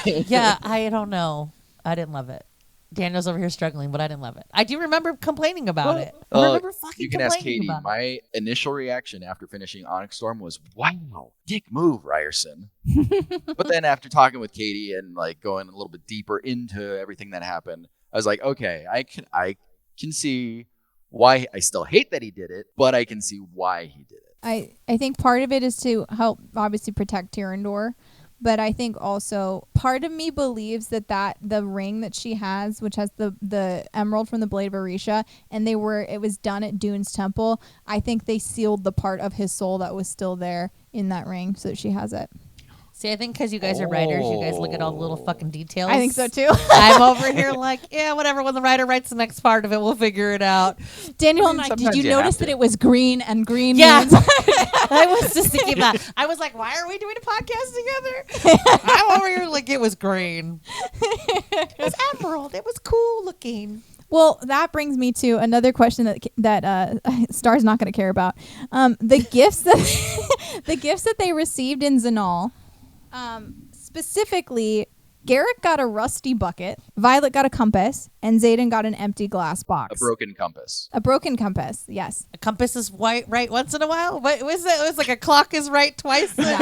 Yeah, I don't know. I didn't love it. Daniel's over here struggling, but I didn't love it. I do remember complaining about it. I remember fucking you can ask complaining Katie. about it. My initial reaction after finishing Onyx Storm was, wow, dick move, Ryerson. But then after talking with Katie and like going a little bit deeper into everything that happened, I was like, okay, I can see why. I still hate that he did it, but I can see why he did it. I think part of it is to help obviously protect Tyrandor. But I think also part of me believes that the ring that she has, which has the emerald from the Blade of Orisha, and it was done at Dune's temple. I think they sealed the part of his soul that was still there in that ring, so that she has it. See, I think because you guys are writers, you guys look at all the little fucking details. I think so too. I'm over here like, yeah, whatever. When the writer writes the next part of it, we'll figure it out. Daniel and I, did you notice that it was green and green? Yeah. means I was just thinking that. I was like, why are we doing a podcast together? I'm over here like it was green. It was emerald. It was cool looking. Well, that brings me to another question that Star's not going to care about. The gifts that they received in Zanal. Specifically, Garrett got a rusty bucket, Violet got a compass, and Xaden got an empty glass box. A broken compass. A broken compass, yes. A compass is right once in a while. What was it? It was like a clock is right twice. Yeah.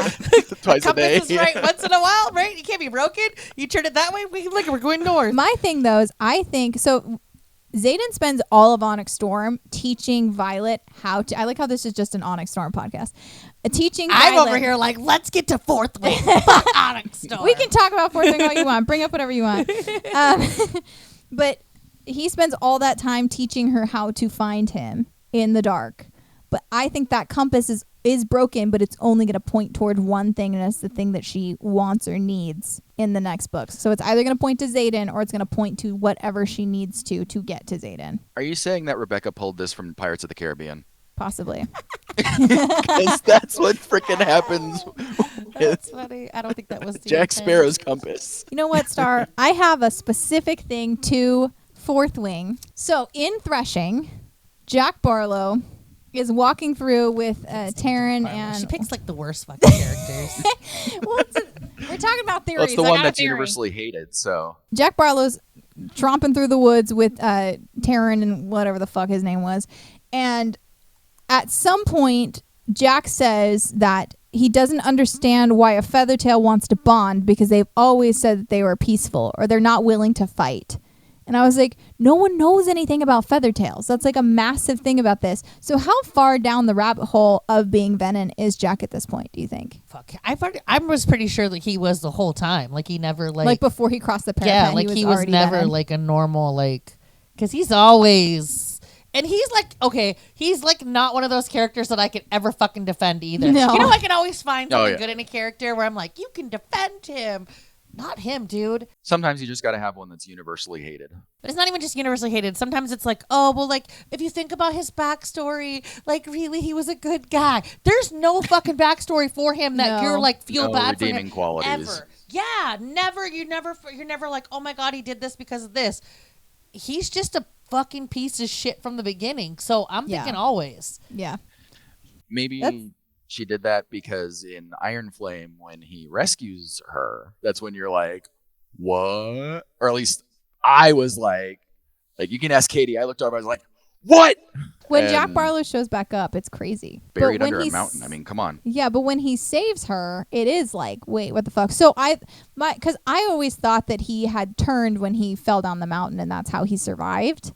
Twice a day. Compass is right once in a while, right? You can't be broken. You turn it that way. We're going north. My thing, though, is I think so. Xaden spends all of Onyx Storm teaching Violet how to. I like how this is just an Onyx Storm podcast. Teaching Violet. I'm over here like, let's get to fourth wing. Fuck Onyx Storm. We can talk about fourth wing all you want. Bring up whatever you want. But he spends all that time teaching her how to find him in the dark. But I think that compass is broken, but it's only going to point toward one thing, and it's the thing that she wants or needs in the next books. So it's either going to point to Xaden or it's going to point to whatever she needs to get to Xaden. Are you saying that Rebecca pulled this from Pirates of the Caribbean? Possibly. Because that's what freaking happens. That's funny. I don't think that was the Jack intent. Sparrow's compass. You know what, Star? I have a specific thing to fourth wing. So in Threshing, Jack Barlow is walking through with Taryn and... She picks like the worst fucking characters. Well, we're talking about theories. Well, it's the I one got a that's theory. universally hated, so... Jack Barlow's tromping through the woods with Taryn and whatever the fuck his name was. And at some point, Jack says that he doesn't understand why a Feathertail wants to bond because they've always said that they were peaceful or they're not willing to fight. And I was like, no one knows anything about Feathertails. That's like a massive thing about this. So how far down the rabbit hole of being Venom is Jack at this point, do you think? Fuck. I was pretty sure that he was the whole time. Like he never Like before he crossed the parapet. yeah, like he was never Venom. like a normal like because he's always and he's like okay, he's like not one of those characters that I could ever fucking defend either. No. You know, I can always find Oh, something yeah. good in a character where I'm like, you can defend him. Not him, dude. Sometimes you just got to have one that's universally hated. But it's not even just universally hated. Sometimes it's like, oh, well, like, if you think about his backstory, like, really, he was a good guy. There's no fucking backstory for him that No. you're, like, feel No bad for redeeming him. qualities. Ever. Yeah, never. You're never like, oh, my God, he did this because of this. He's just a fucking piece of shit from the beginning. So I'm thinking always. Yeah. Maybe she did that because in Iron Flame, when he rescues her, that's when you're like, what? Or at least I was like you can ask Katie. I looked over, I was like, what? When And Jack Barlow shows back up, it's crazy. Buried But when under a he's- mountain. I mean, come on. Yeah, but when he saves her, it is like, wait, what the fuck? So because I always thought that he had turned when he fell down the mountain, and that's how he survived.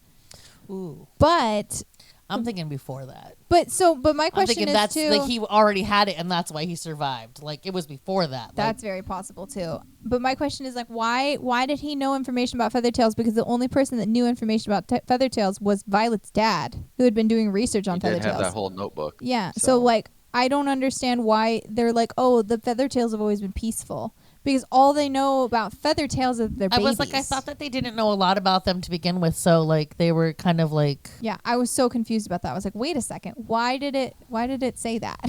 Ooh. But I'm thinking before that. my I'm question thinking is that's too. like he already had it and that's why he survived. Like it was before that. Like, That's very possible too. But my question is like, why did he know information about Feathertails? Because the only person that knew information about Feathertails was Violet's dad, who had been doing research on He did have Feathertails. that whole notebook. Yeah. So like, I don't understand why they're like, oh, the Feathertails have always been peaceful. Because all they know about Feathertails is their I babies. was like, I thought that they didn't know a lot about them to begin with, so like they were kind of like. Yeah, I was so confused about that. I was like, wait a second, why did it say that?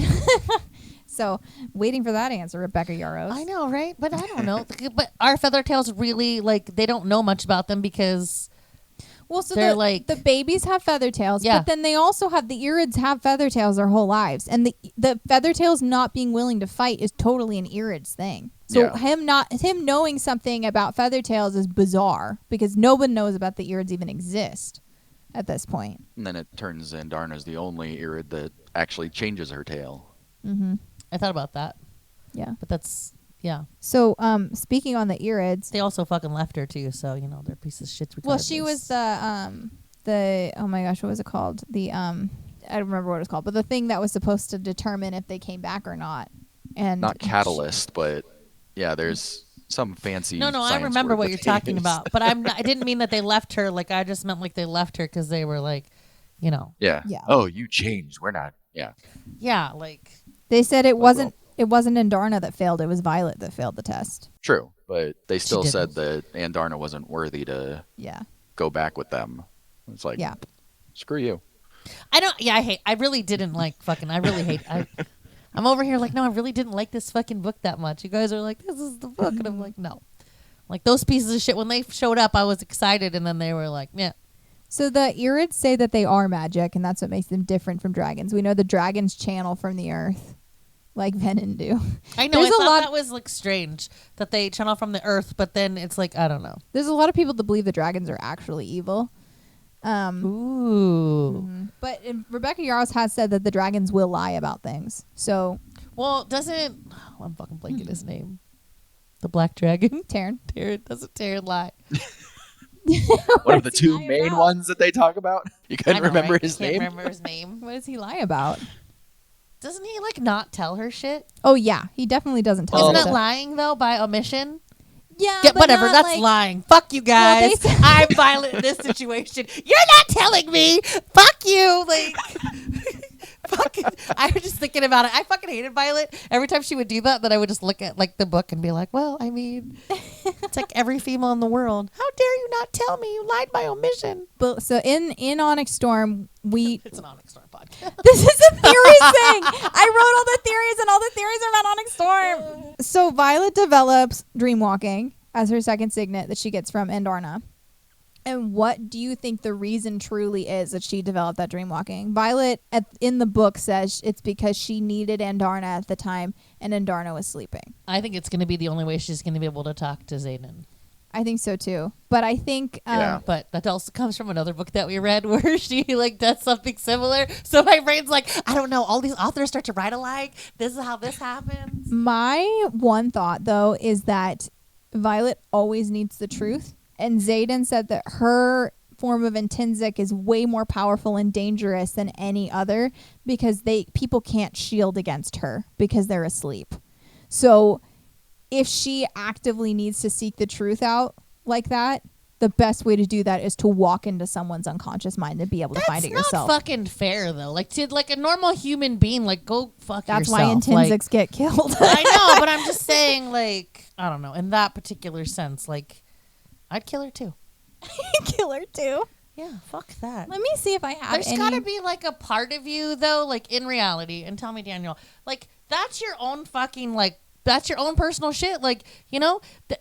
So, waiting for that answer, Rebecca Yaros. I know, right? But I don't know. But are feathertails really, like, they don't know much about them because... Well, so they're the babies have feather tails, but then they also have the irids have feather tails their whole lives, and the feather tails not being willing to fight is totally an irids thing. So him knowing something about feather tails is bizarre because no one knows about the irids even exist at this point. And then it turns Andarna's the only irid that actually changes her tail. Mm-hmm. I thought about that. Yeah, but that's. Yeah. So, speaking on the irids, they also fucking left her too. So they're pieces of shit. Well, she was the oh my gosh, what was it called? The I don't remember what it was called, but the thing that was supposed to determine if they came back or not. And not catalyst, but yeah, there's some fancy. No, I remember what you're talking about, but I didn't mean that they left her. Like I just meant like they left her because they were like, Yeah. Oh, you changed. We're not. Yeah. Yeah, like they said it wasn't. It wasn't Andarna that failed. It was Violet that failed the test. True, but they still said that Andarna wasn't worthy to go back with them. It's like, screw you. I don't. Yeah, I really didn't like fucking. I really hate. I'm over here like, no, I really didn't like this fucking book that much. You guys are like, this is the book, and I'm like, no. Like those pieces of shit. When they showed up, I was excited, and then they were like, yeah. So the irids say that they are magic, and that's what makes them different from dragons. We know the dragons channel from the earth. Like Venom do. I know. I thought that was like strange that they channel from the earth, but then it's like I don't know. There's a lot of people that believe the dragons are actually evil. Ooh. Mm-hmm. But Rebecca Yaros has said that the dragons will lie about things. So. Well, doesn't I'm fucking blanking his name. The black dragon. Taryn. Doesn't Taryn lie? One of the two main ones that they talk about. You couldn't remember his name. Can't remember his name. What does he lie about? Doesn't he like not tell her shit? Oh yeah, he definitely doesn't tell her. Isn't it lying though by omission? Yeah, but whatever. That's like, lying. Fuck you guys. Well, I'm violent in this situation. You're not telling me. Fuck you. Like, fucking. I was just thinking about it. I fucking hated Violet. Every time she would do that, then I would just look at like the book and be like, well, I mean, it's like every female in the world. How dare you not tell me? You lied by omission. But so in Onyx Storm, it's an Onyx Storm podcast. This is a theory thing. I wrote all the theories, and all the theories are about Onyx Storm. So Violet develops dreamwalking as her second signet that she gets from Andarna. And what do you think the reason truly is that she developed that dreamwalking? Violet in the book says it's because she needed Andarna at the time, and Andarna was sleeping. I think it's going to be the only way she's going to be able to talk to Xaden. I think so too, but I think but that also comes from another book that we read where she like does something similar. So my brain's like, I don't know. All these authors start to write alike. This is how this happens. My one thought though is that Violet always needs the truth, and Xaden said that her form of intrinsic is way more powerful and dangerous than any other because people can't shield against her because they're asleep. So if she actively needs to seek the truth out like that, the best way to do that is to walk into someone's unconscious mind and be able to find it yourself. That's not fucking fair, though. Like, to like a normal human being, like, go fuck yourself. That's why intrinsics get killed. I know, but I'm just saying, like, I don't know. In that particular sense, like, I'd kill her, too. Kill her, too? Yeah, fuck that. Let me see if I have There's got to be, like, a part of you, though, like, in reality, and tell me, Daniel, like, that's your own fucking, like, that's your own personal shit. Like,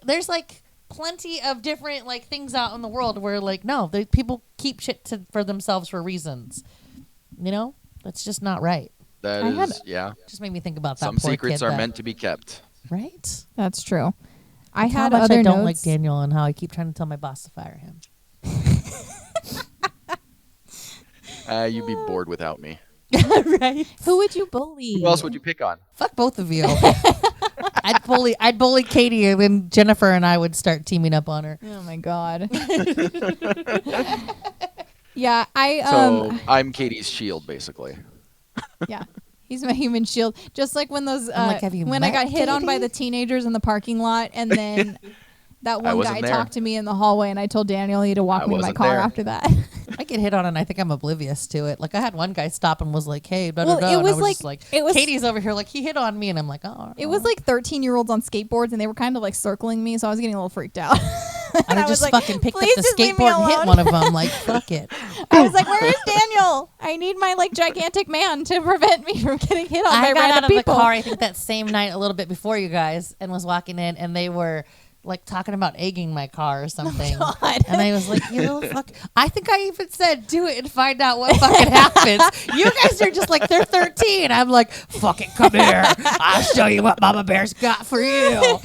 there's like plenty of different like things out in the world where like, no, people keep shit for themselves for reasons. That's just not right. Just made me think about that. Some secrets are meant to be kept. Right? That's true. I had other notes. I don't like Daniel and how I keep trying to tell my boss to fire him. You'd be bored without me. Right? Who would you bully? Who else would you pick on? Fuck both of you. I'd bully Katie, and then Jennifer and I would start teaming up on her. Oh my god. Yeah, So I'm Katie's shield, basically. Yeah, he's my human shield. Just like when those when I got hit on by the teenagers in the parking lot, and then that one guy talked to me in the hallway, and I told Daniel he had to walk me to my car after that. I get hit on and I think I'm oblivious to it. Like I had one guy stop and was like, "Hey, better go." It was and I was like, Katie's over here, like he hit on me, and I'm like, "Oh." It was like 13-year-olds on skateboards, and they were kind of like circling me, so I was getting a little freaked out. I'd have was just like, fucking picked up "Please the just leave me skateboard and hit alone." one of them. Like, fuck it. I was like, "Where is Daniel? I need my like gigantic man to prevent me from getting hit on by I got random out of people." the car, I think that same night, a little bit before you guys, and was walking in, and they were like talking about egging my car or something. Oh, God. And I was like, you know, fuck. I think I even said, do it and find out what fucking happens. You guys are just like, they're 13. I'm like, fucking come here. I'll show you what Mama Bear's got for you.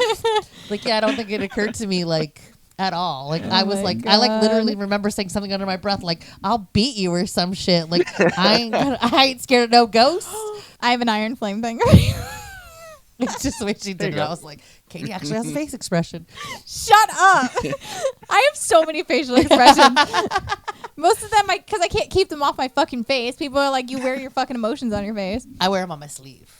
Like, yeah, I don't think it occurred to me like at all. Like I was like, I like literally remember saying something under my breath, like, I'll beat you or some shit. Like I ain't scared of no ghosts. I have an iron flame thing. It's just the way she did it. I was like, Katie actually has a face expression. Shut up. I have so many facial expressions. Most of them, because I can't keep them off my fucking face. People are like, you wear your fucking emotions on your face. I wear them on my sleeve.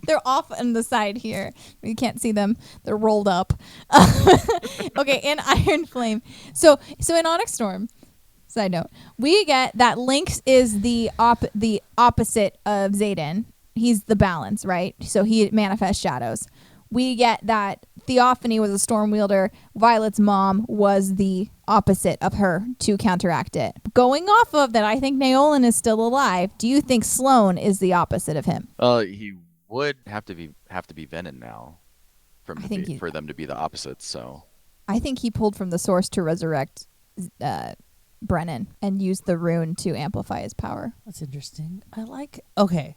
They're off on the side here. You can't see them. They're rolled up. Okay, in Iron Flame. So in Onyx Storm, side note, we get that Lynx is the opposite of Zayden. He's the balance, right? So he manifests shadows. We get that Theophany was a storm wielder. Violet's mom was the opposite of her to counteract it. Going off of that, I think Naolan is still alive. Do you think Sloane is the opposite of him? He would have to be Venom now, for them to be the opposites. So I think he pulled from the source to resurrect Brennan and used the rune to amplify his power. That's interesting. Okay.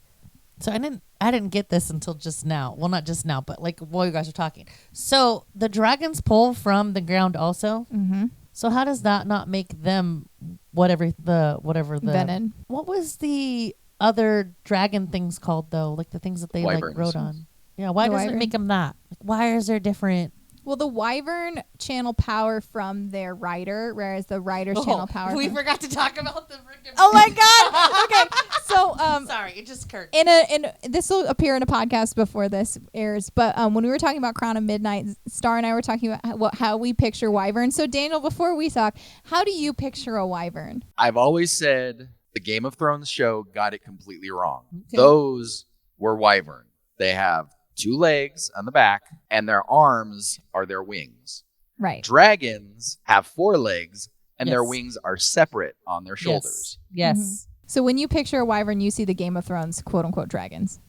So I didn't get this until just now. Well, not just now, but like while you guys are talking. So the dragons pull from the ground also. Mm-hmm. So how does that not make them whatever the Venom? What was the other dragon things called though? Like the things that they Wyverns. like rode on. Yeah. Why doesn't it make them that? Like, why is there different? Well, the Wyvern channel power from their rider, whereas the rider channel power. We forgot to talk about the freaking. Oh my god! Okay, so sorry, it just occurred. In this will appear in a podcast before this airs, but when we were talking about Crown of Midnight, Star and I were talking about how we picture Wyvern. So Daniel, before we talk, how do you picture a Wyvern? I've always said the Game of Thrones show got it completely wrong. Okay. Those were Wyvern. They have 2 legs on the back, and their arms are their wings. Right. Dragons have 4 legs, and their Yes. wings are separate on their shoulders. Yes. Mm-hmm. So when you picture a Wyvern, you see the Game of Thrones quote unquote dragons.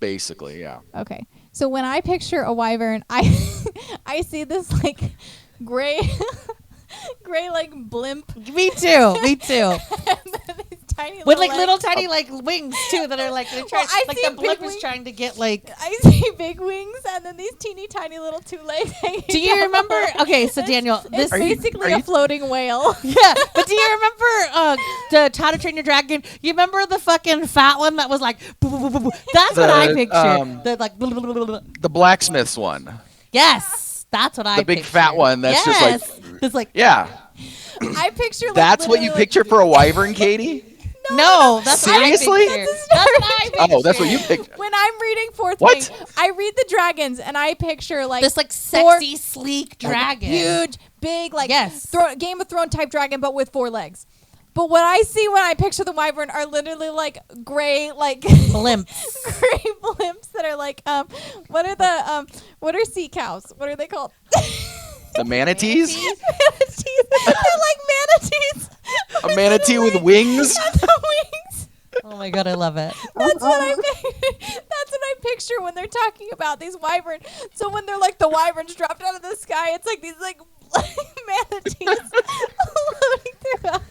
Basically, yeah. Okay. So when I picture a Wyvern, I see this like gray like blimp. Me too. Me too. These tiny With like legs. little tiny like wings too that are like they're trying, I like see the blimp big is wings. trying to get like. I see big wings and then these teeny tiny little 2 legs hanging Do you down. remember? Okay, so Daniel, It's this basically a floating whale. yeah, but do you remember the How to Train Your Dragon? You remember the fucking fat one that was like, boo, boo, boo, boo. That's what I picture. The like, blah, blah, blah, blah, blah. The blacksmith's one. Yes, that's what I. The big picture. fat one that's just like. it's like Yeah. I picture like That's what you literally, picture for a Wyvern, Katie? no, that's Seriously? what I picture. That's what I picture. Oh, that's what you picked. When I'm reading Fourth What? Wing, I read the dragons and I picture like This like sexy, sleek dragon. huge, big, like Yes. Game of Thrones type dragon, but with 4 legs. But what I see when I picture the Wyvern are literally like gray, like Blimps. gray blimps that are like what are sea cows? What are they called? The manatees? Manatees. They're like manatees. A manatee with wings? And the wings. Oh my god, I love it. That's what I picture when they're talking about these wyvern. So when they're like the wyverns dropped out of the sky, it's like these like manatees floating through.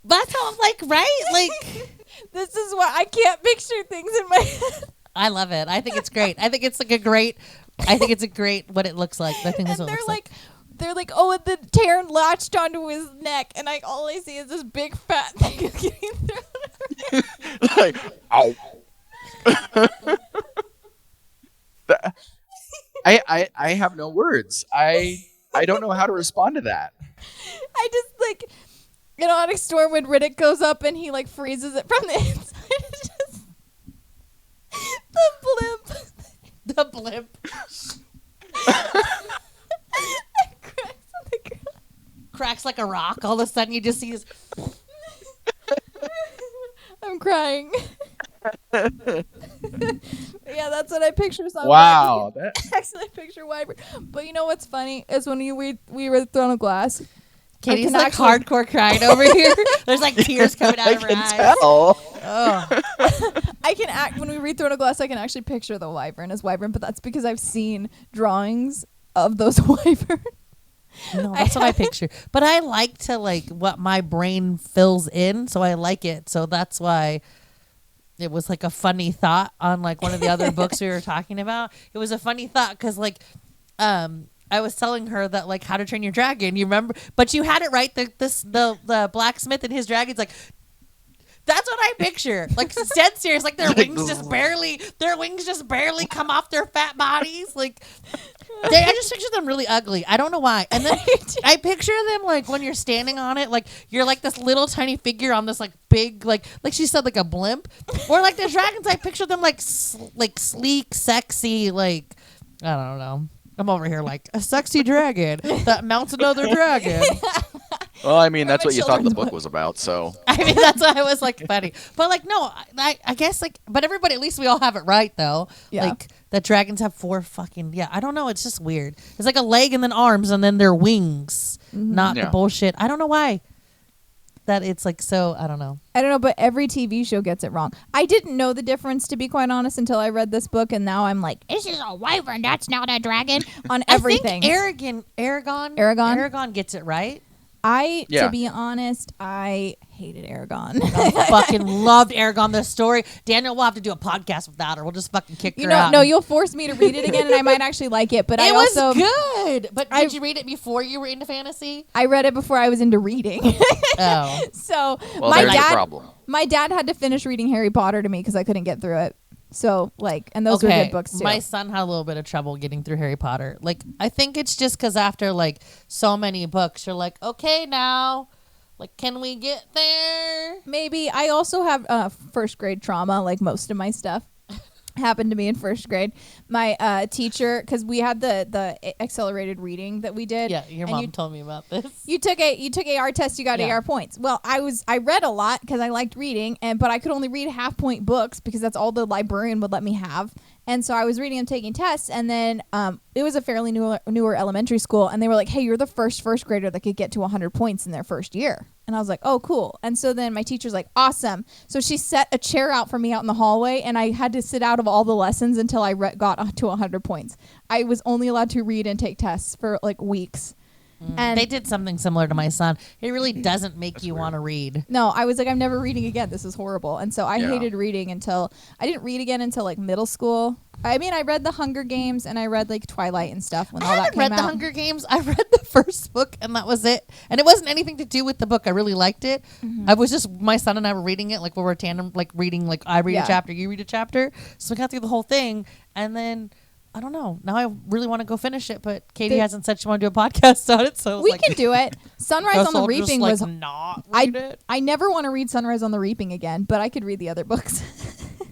That's how I'm like, right? Like, This is why I can't picture things in my head. I love it. I think it's great. I think it's like a great. I think it's a great what it looks like. I think that's And what it they're looks like, they're like, oh, and the Terran latched onto his neck, and all I see is this big fat thing getting thrown. Like, ow. I have no words. I don't know how to respond to that. I just like, in Onyx Storm when Riddick goes up and he like freezes it from the inside. It's just the blimp. The blimp cracks like a rock. All of a sudden, you just see his. I'm crying. Yeah, that's what I picture. Wow. Actually, I picture wyvern. But you know what's funny is when we read Throne of Glass. Katie's like hardcore crying over here. There's like tears coming out of her eyes. Tell. Oh. I can act when we read Throne of Glass. I can actually picture the wyvern as wyvern, but that's because I've seen drawings of those wyvern. No, that's what I picture. But I like to like what my brain fills in, so I like it. So that's why it was like a funny thought on like one of the other books we were talking about. It was a funny thought because like I was telling her that like How to Train Your Dragon, you remember? But you had it right. The blacksmith and his dragon's like. That's what I picture. Like dead serious. Like their wings just barely come off their fat bodies. Like I just picture them really ugly. I don't know why. And then I picture them like when you're standing on it, like you're like this little tiny figure on this like big like she said like a blimp, or like the dragons. I picture them like sleek, sexy. Like I don't know. I'm over here like a sexy dragon that mounts another dragon. Well, I mean, that's what you thought the book was about, so. I mean, that's why I was like funny. But like, no, I guess like, but everybody, at least we all have it right though. Yeah. Like that dragons have 4 fucking, I don't know. It's just weird. It's like a leg and then arms and then their wings, not the bullshit. I don't know why that it's like, so I don't know. But every TV show gets it wrong. I didn't know the difference, to be quite honest, until I read this book, and now I'm like, this is a wyvern, that's not a dragon, on everything. I think Aragon gets it right. To be honest, I hated Aragon. I fucking loved Aragon, the story. Daniel will have to do a podcast without her. We'll just fucking kick her out. No, you'll force me to read it again, and I might actually like it. But it was good. But did you read it before you were into fantasy? I read it before I was into reading. Oh. So there's your problem. My dad had to finish reading Harry Potter to me because I couldn't get through it. So, like, and those were good books, too. My son had a little bit of trouble getting through Harry Potter. Like, I think it's just because after, like, so many books, you're like, okay, now, like, can we get there? Maybe. I also have first grade trauma, like most of my stuff. Happened to me in first grade. My teacher, because we had the accelerated reading that we did. Yeah, your mom told me about this. You took AR test, you got AR points. Well, I read a lot because I liked reading, but I could only read half-point books because that's all the librarian would let me have. And so I was reading and taking tests, and then it was a fairly newer elementary school, and they were like, hey, you're the first grader that could get to 100 points in their first year. And I was like, oh, cool. And so then my teacher's like, awesome. So she set a chair out for me out in the hallway, and I had to sit out of all the lessons until I got to 100 points. I was only allowed to read and take tests for like weeks. And they did something similar to my son. It really doesn't make you want to read. No, I was like, I'm never reading again. This is horrible. And so I hated reading until I didn't read again until like middle school. I mean, I read The Hunger Games and I read like Twilight and stuff when all that came out. I haven't read The Hunger Games. I read the first book and that was it. And it wasn't anything to do with the book. I really liked it. Mm-hmm. I was just, my son and I were reading it like we were tandem, like reading, like I read a chapter, you read a chapter. So we got through the whole thing. And then I don't know. Now I really want to go finish it, but Katie hasn't said she want to do a podcast on it, so we can do it. Sunrise on the Reaping was not read it. I never want to read Sunrise on the Reaping again, but I could read the other books.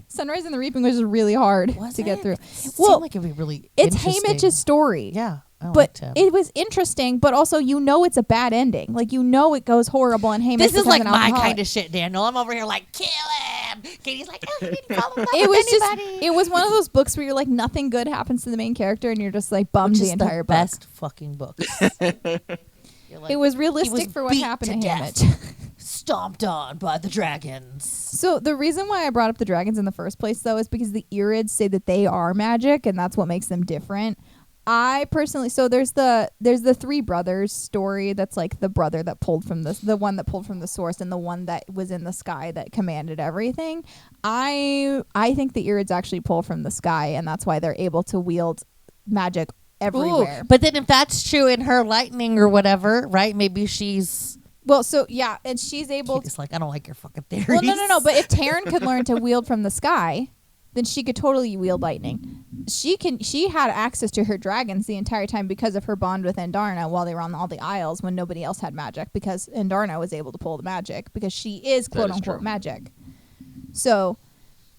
Sunrise on the Reaping was really hard to get through. It seemed like it'd be really it's Haymitch's story. Yeah. But it was interesting, but also it's a bad ending. Like it goes horrible, and Haymitch. This is like my kind of shit, Daniel. I'm over here like kill him. Katie's like, oh, he didn't fall in love with anybody. It was one of those books where you're like nothing good happens to the main character, and you're just like bummed the entire book. Best fucking books. It was realistic for what happened to Haymitch. Stomped on by the dragons. So the reason why I brought up the dragons in the first place, though, is because the Irids say that they are magic, and that's what makes them different. I personally, so there's the three brothers story. That's like the brother that pulled from the one that pulled from the source, and the one that was in the sky that commanded everything. I think the Irids actually pull from the sky, and that's why they're able to wield magic everywhere. Ooh, but then if that's true in her lightning or whatever, right? Maybe she's. Well, so yeah, and she's able. It's like I don't like your fucking theories. Well, no. But if Taryn could learn to wield from the sky, then she could totally wield lightning. She had access to her dragons the entire time because of her bond with Andarna while they were on all the Isles when nobody else had magic, because Andarna was able to pull the magic because she is quote unquote magic. So,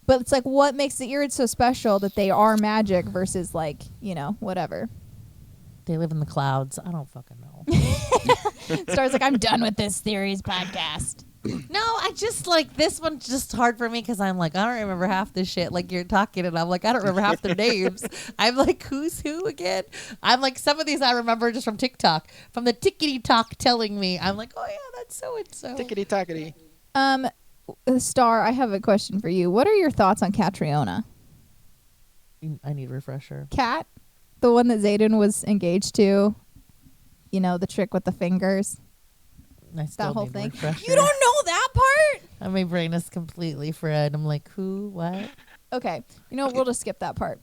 but it's like, what makes the Irids so special that they are magic versus like, whatever. They live in the clouds. I don't fucking know. Star's like, I'm done with this theories podcast. No, I just like this one's just hard for me because I'm like, I don't remember half this shit. Like you're talking and I'm like, I don't remember half their names. I'm like, who's who again? I'm like, some of these I remember just from TikTok, from the tickety talk telling me. I'm like, oh yeah, that's so and so. Tickety tockety. Star, I have a question for you. What are your thoughts on Catriona? I need a refresher. Cat, the one that Xaden was engaged to. You know, the trick with the fingers. That whole thing. You don't know that part? My brain is completely fried. I'm like, who? What? Okay. You know, we'll just skip that part.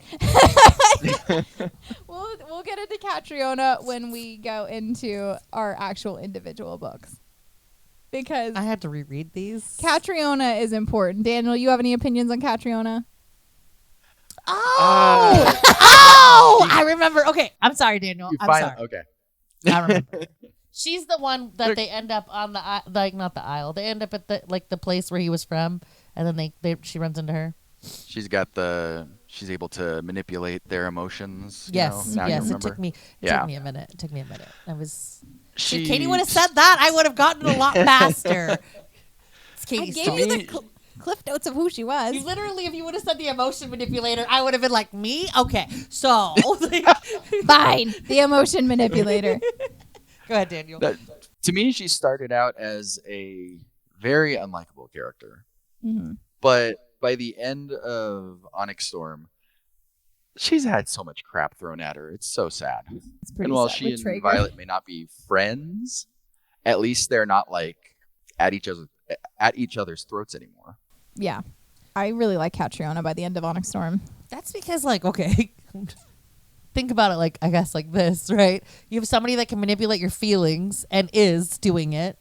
We'll get into Catriona when we go into our actual individual books. Because I had to reread these. Catriona is important. Daniel, you have any opinions on Catriona? Oh, I remember. Okay, I'm sorry, Daniel. I'm sorry. Okay. I remember. She's the one that they end up on the not the aisle. They end up at the place where he was from, and then she runs into her. She's able to manipulate their emotions. Yes, now yes. You It took me a minute. I was. If Katie would have said that, I would have gotten it a lot faster. It's Katie's I gave story. you the cliff notes of who she was. You literally, if you would have said the emotion manipulator, I would have been like, me? Okay, so. Fine. The emotion manipulator. Go ahead, Daniel. To me, she started out as a very unlikable character. Mm-hmm. But by the end of Onyx Storm, she's had so much crap thrown at her. It's so sad. And while she and Violet may not be friends, at least they're not like at each other's throats anymore. Yeah. I really like Catriona by the end of Onyx Storm. That's because, like, okay, think about it like, I guess, like this, right? You have somebody that can manipulate your feelings and is doing it,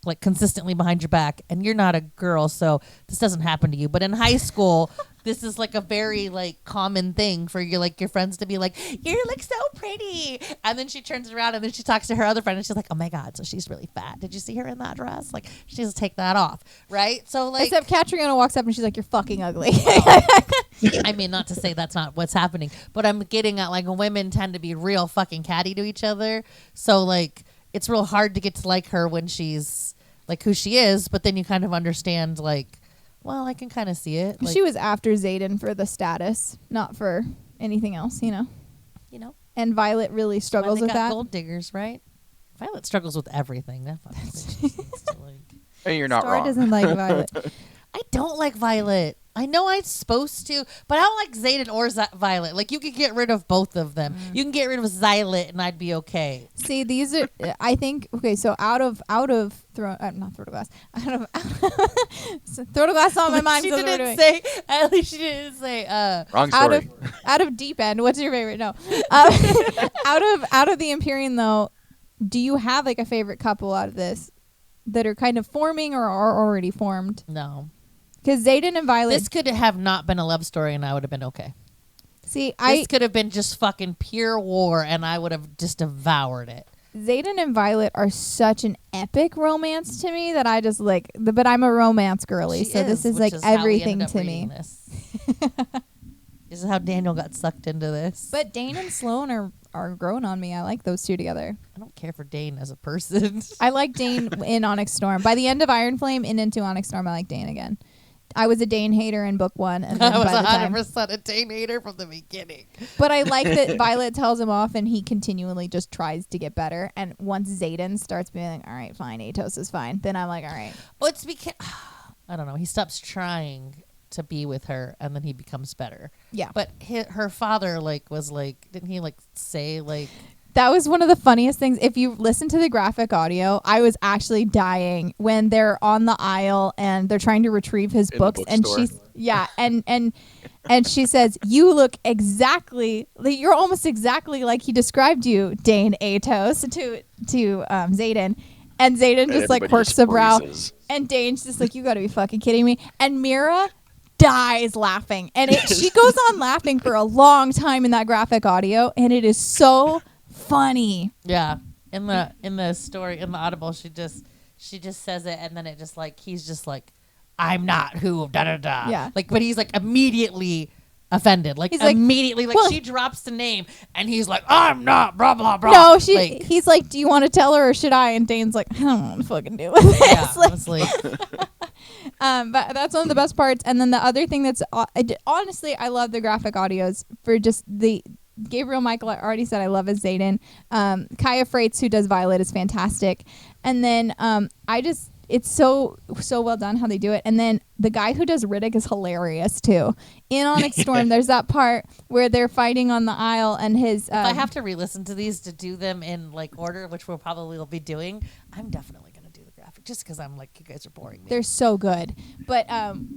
like, consistently behind your back, and you're not a girl, so this doesn't happen to you. But in high school, this is, like, a very, like, common thing for your friends to be like, you're, like, so pretty. And then she turns around, and then she talks to her other friend, and she's like, oh, my God, so she's really fat. Did you see her in that dress? Like, she needs to take that off, right? So, like... Except Catriona walks up, and she's like, you're fucking ugly. I mean, not to say that's not what's happening, but I'm getting at, like, women tend to be real fucking catty to each other. So, like, it's real hard to get to like her when she's, like, who she is, but then you kind of understand, like, well, I can kind of see it. Like, she was after Xaden for the status, not for anything else, you know? And Violet really struggles with that. Gold diggers, right? Violet struggles with everything. That fucking bitch needs to, like... Hey, you're not Star wrong. doesn't like Violet. I don't like Violet. I know I'm supposed to, but I don't like Xaden or Violet. Like, you could get rid of both of them. You can get rid of Xylet and I'd be okay. See, these are, I think, okay, so out of not Throat-o-Glass. Throat-o-Glass on my mind. At least she didn't say, Wrong story. Out of Deep End, what's your favorite? No. Out of the Empyrean, though, do you have, like, a favorite couple out of this that are kind of forming or are already formed? No. Because Xaden and Violet... This could have not been a love story and I would have been okay. See, this could have been just fucking pure war and I would have just devoured it. Xaden and Violet are such an epic romance to me that I just like... But I'm a romance girly, this is like everything to me. This is how Daniel got sucked into this. But Dane and Sloan are growing on me. I like those two together. I don't care for Dane as a person. I like Dane in Onyx Storm. By the end of Iron Flame and into Onyx Storm, I like Dane again. I was a Dane hater in book 1. And then I was 100% a Dane hater from the beginning. But I like that Violet tells him off and he continually just tries to get better. And once Xaden starts being like, all right, fine, Atos is fine, then I'm like, all right. Well, it's because, I don't know, he stops trying to be with her and then he becomes better. Yeah. But her father, like, was like, didn't he, like, say, like... That was one of the funniest things. If you listen to the graphic audio, I was actually dying when they're on the aisle and they're trying to retrieve his books, and she's and she says, "You look exactly, you're almost exactly like he described you, Dane Atos," to Xaden, and Xaden just like quirks a brow, and Dane's just like, "You got to be fucking kidding me," and Mira dies laughing, and she goes on laughing for a long time in that graphic audio, and it is so funny. Yeah. In the story, in the Audible, she just says it and then it just like, he's just like, I'm not who, da da da. Yeah. Like, but he's like immediately offended. Like He's like, immediately, like well, she drops the name and he's like, I'm not, blah, blah, blah. No, like, he's like, do you want to tell her or should I? And Dane's like, I don't want to fucking do with this. yeah, Like, honestly. but that's one of the best parts. And then the other thing that's honestly, I love the graphic audios for just the Gabriel Michael. I already said I love as Zayden. Kaya Freites, who does Violet, is fantastic. And then it's so well done how they do it. And then the guy who does Riddick is hilarious too. In Onyx Storm, there's that part where they're fighting on the aisle, and his. If I have to re-listen to these to do them in like order, which we'll probably be doing, I'm definitely gonna do the graphic just because I'm like, you guys are boring me. They're so good, but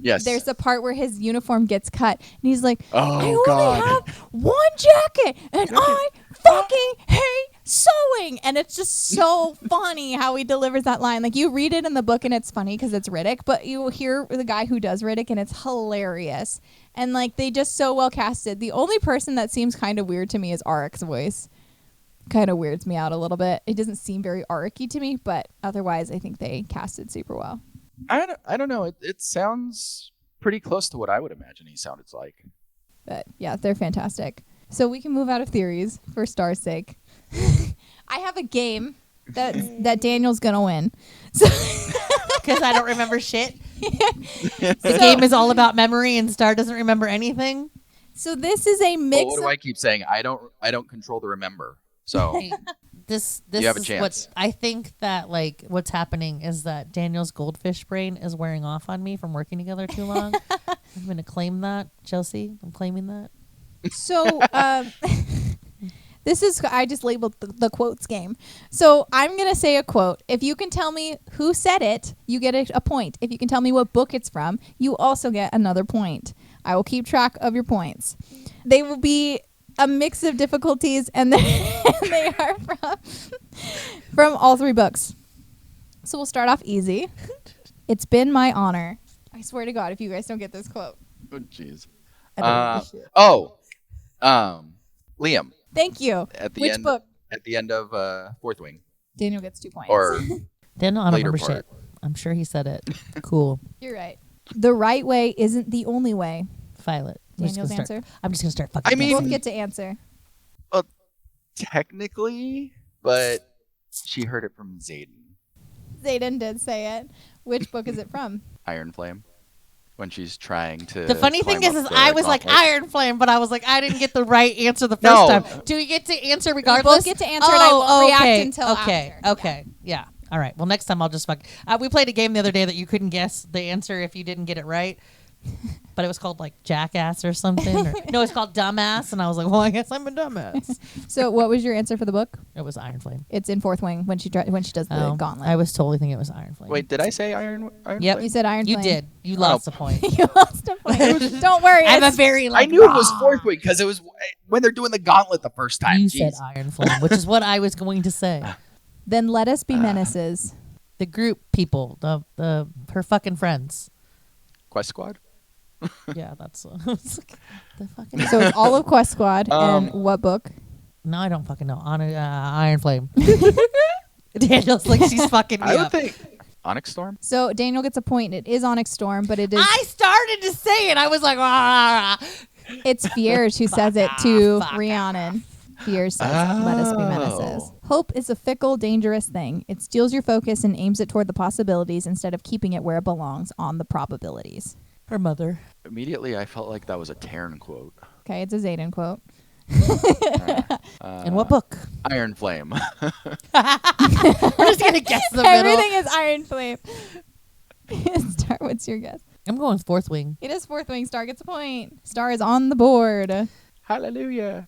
yes, there's a part where his uniform gets cut, and he's like, I only God. have one jacket, and I fucking hate sewing. And it's just so funny how he delivers that line. Like, you read it in the book and it's funny because it's Riddick, but you hear the guy who does Riddick and it's hilarious. And like, they just so well casted. The only person that seems kind of weird to me is Arik's voice. Kind of weirds me out a little bit. It doesn't seem very Arik-y to me, but otherwise I think they casted super well. I don't know. It sounds pretty close to what I would imagine he sounded like. But yeah, they're fantastic. So we can move out of theories for Star's sake. I have a game that Daniel's gonna win. Because I don't remember shit. The game is all about memory, and Star doesn't remember anything. So this is a mix. Well, what do I keep saying? I don't control the remember. So this you have a is chance. what I think that like what's happening is that Daniel's goldfish brain is wearing off on me from working together too long. I'm gonna claim that, Chelsea. I'm claiming that. So this is, I just labeled the quotes game. So I'm going to say a quote. If you can tell me who said it, you get a point. If you can tell me what book it's from, you also get another point. I will keep track of your points. They will be a mix of difficulties, and they are from all three books. So we'll start off easy. It's been my honor. I swear to God, if you guys don't get this quote. Oh, jeez. Liam. Thank you. At the Which end, book? At the end of Fourth Wing. Daniel gets 2 points. Or Daniel, I don't later remember part. shit. I'm sure he said it. Cool. You're right. The right way isn't the only way. Violet. Daniel's answer. I'm just gonna start fucking. I mean- You both get to answer. Technically, but she heard it from Zayden. Zayden did say it. Which book is it from? Iron Flame. When she's trying to. The funny thing climb is up the I was like gauntlet. Iron Flame, but I was like, I didn't get the right answer the first No. time. Do we get to answer We regardless? both get to answer, and I won't react okay, until okay, after. okay, yeah. All right. Well, next time I'll just fuck. We played a game the other day that you couldn't guess the answer if you didn't get it right, but it was called like Jackass or something. Or, no, it's called Dumbass, and I was like, well, I guess I'm a dumbass. So what was your answer for the book? It was Iron Flame. It's in Fourth Wing when she does the gauntlet. I was totally thinking it was Iron Flame. Wait, did I say Iron Yep. Flame? You said Iron You Flame. did. You lost a point. You lost a point. Don't worry. I'm a it's- very like. I knew it was raw. Fourth Wing because it was when they're doing the gauntlet the first time. You Jeez. said Iron Flame, which is what I was going to say. Then let us be menaces. The group people, the her fucking friends. Quest Squad? Yeah, that's the fucking. So it's all of Quest Squad. And what book? No, I don't fucking know. On Iron Flame. Daniel's like she's fucking me I would up. think Onyx Storm? So Daniel gets a point. It is Onyx Storm, but it is I started to say it. I was like, ah. it's Fierge who says it to fuck Rhiannon. Fierge says, let us be menaces. Hope is a fickle, dangerous thing. It steals your focus and aims it toward the possibilities instead of keeping it where it belongs on the probabilities. Her mother. Immediately, I felt like that was a Taryn quote. Okay, it's a Zayden quote. In what book? Iron Flame. We're just gonna guess the middle. Everything is Iron Flame. Star, what's your guess? I'm going with Fourth Wing. It is Fourth Wing. Star gets a point. Star is on the board. Hallelujah.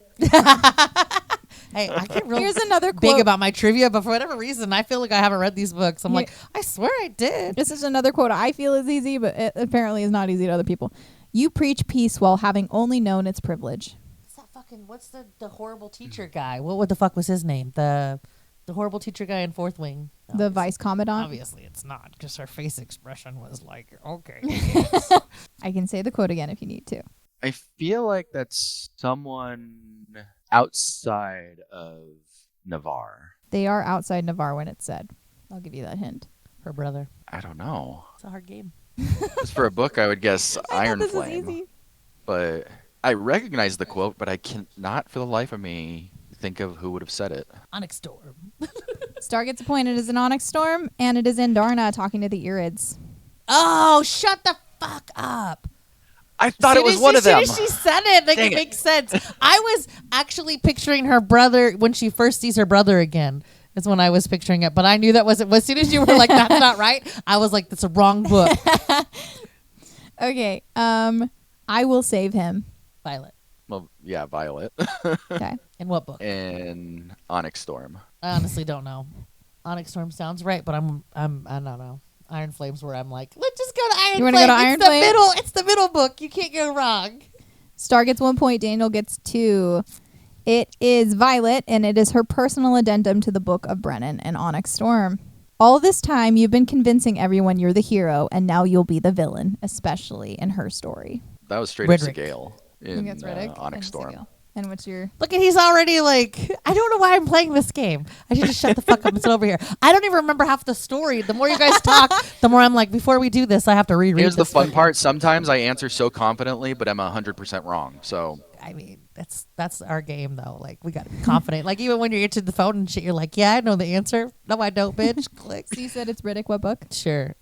Hey, I get real Here's another quote. big about my trivia, but for whatever reason, I feel like I haven't read these books. I'm Yeah. like, I swear I did. This is another quote I feel is easy, but it apparently is not easy to other people. You preach peace while having only known its privilege. What's the horrible teacher guy? What the fuck was his name? The horrible teacher guy in Fourth Wing. The Vice Commandant. Obviously, it's not because her face expression was like, okay. I can say the quote again if you need to. I feel like that's someone outside of Navarre. They are outside Navarre when it's said. I'll give you that hint. Her brother. I don't know. It's a hard game. Just for a book, I would guess Iron this Flame. is easy. But I recognize the quote, but I cannot for the life of me think of who would have said it. Onyx Storm. Star gets appointed as an Onyx Storm, and it is Andarna talking to the Irids. Oh, shut the fuck up. I thought it was one of them. As soon as she said it, like, it makes sense. I was actually picturing her brother when she first sees her brother again. Is when I was picturing it. But I knew that wasn't. As soon as you were like, that's not right, I was like, that's a wrong book. Okay. I will save him. Violet. Well, yeah, Violet. Okay. In what book? In Onyx Storm. I honestly don't know. Onyx Storm sounds right, but I don't know. Iron Flame's where I'm like, let's just go to Iron Flame. You want to go to Iron Flame? It's the middle book. You can't go wrong. Star gets 1 point. Daniel gets 2. It is Violet, and it is her personal addendum to the Book of Brennan and Onyx Storm. All this time, you've been convincing everyone you're the hero, and now you'll be the villain, especially in her story. That was straight Riddick. up Segale in Onyx Storm. Segale. And what's your... Look at, he's already like, I don't know why I'm playing this game. I should just shut the fuck up and sit over here. I don't even remember half the story. The more you guys talk, the more I'm like, before we do this, I have to reread Here's the this fun book. part. Sometimes I answer so confidently, but I'm 100% wrong. So I mean, that's our game, though. Like, we got to be confident. Like, even when you answer the phone and shit, you're like, yeah, I know the answer. No, I don't, bitch. Click. So you said it's Riddick. What book? Sure.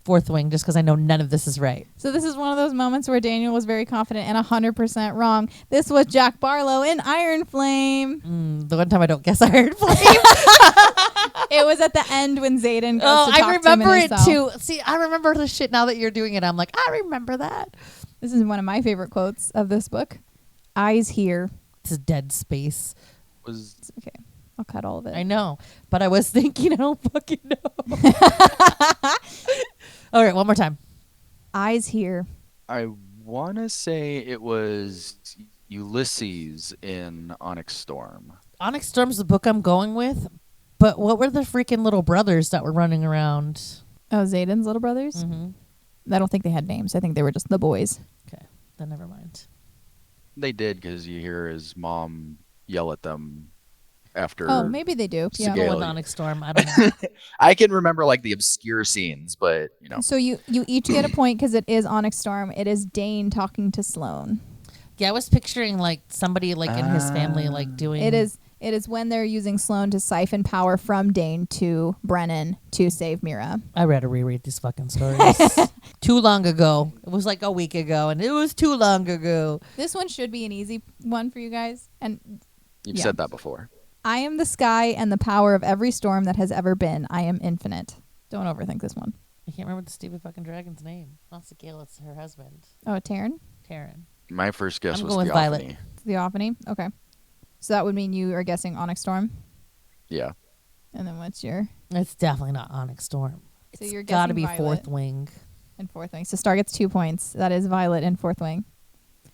Fourth Wing, just because I know none of this is right. So this is one of those moments where Daniel was very confident and 100% wrong. This was Jack Barlow in Iron Flame. The one time I don't guess Iron Flame. It was at the end when Xaden goes to talk I remember to him in it his cell. too. See, I remember the shit now that you're doing it. I'm like, I remember that. This is one of my favorite quotes of this book. Eyes here. It's a dead space. was Okay. I'll cut all of it. I know, but I was thinking, I don't fucking know. All right, one more time. Eyes here. I want to say it was Ulysses in Onyx Storm. Onyx Storm's the book I'm going with, but what were the freaking little brothers that were running around? Oh, Xaden's little brothers? Mm-hmm. I don't think they had names. I think they were just the boys. Okay, then never mind. They did, because you hear his mom yell at them after. Oh, maybe they do. Yeah. Segale. With Onyx Storm, I don't know. I can remember like the obscure scenes, but you know. So you each get a point because it is Onyx Storm. It is Dane talking to Sloane. Yeah, I was picturing like somebody like in his family like doing. It is when they're using Sloane to siphon power from Dane to Brennan to save Mira. I read to reread these fucking stories. Too long ago. It was like a week ago, and it was too long ago. This one should be an easy one for you guys. And You've said that before. I am the sky and the power of every storm that has ever been. I am infinite. Don't overthink this one. I can't remember the stupid fucking dragon's name. Not Segale, it's her husband. Oh, Taryn? Taryn. My first guess I'm was going with Theophany. Violet. Theophany? Okay. So that would mean you are guessing Onyx Storm. Yeah. And then what's your... It's definitely not Onyx Storm. So It's you're got to guessing be Violet. Fourth Wing. And Fourth Wing. So Star gets 2 points. That is Violet in Fourth Wing.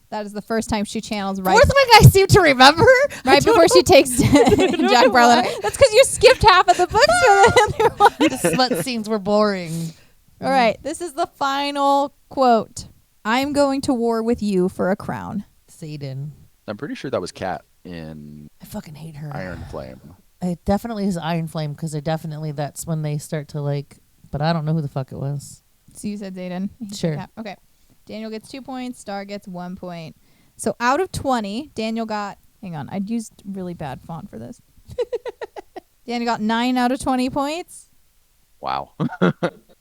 That is the first time she channels right... Fourth Wing I seem to remember. Right before she takes Jack Barlow. That's because you skipped half of the books for the other one. The smut scenes were boring. All right. This is the final quote. I'm going to war with you for a crown. Satan. I'm pretty sure that was Kat in I fucking hate her. Iron Flame. It definitely is Iron Flame because that's when they start to like, but I don't know who the fuck it was. So you said Xaden. Sure. Yeah. Okay. Daniel gets 2 points. Star gets 1 point. So out of 20, Daniel got... Hang on. I used really bad font for this. Daniel got 9 out of 20 points. Wow.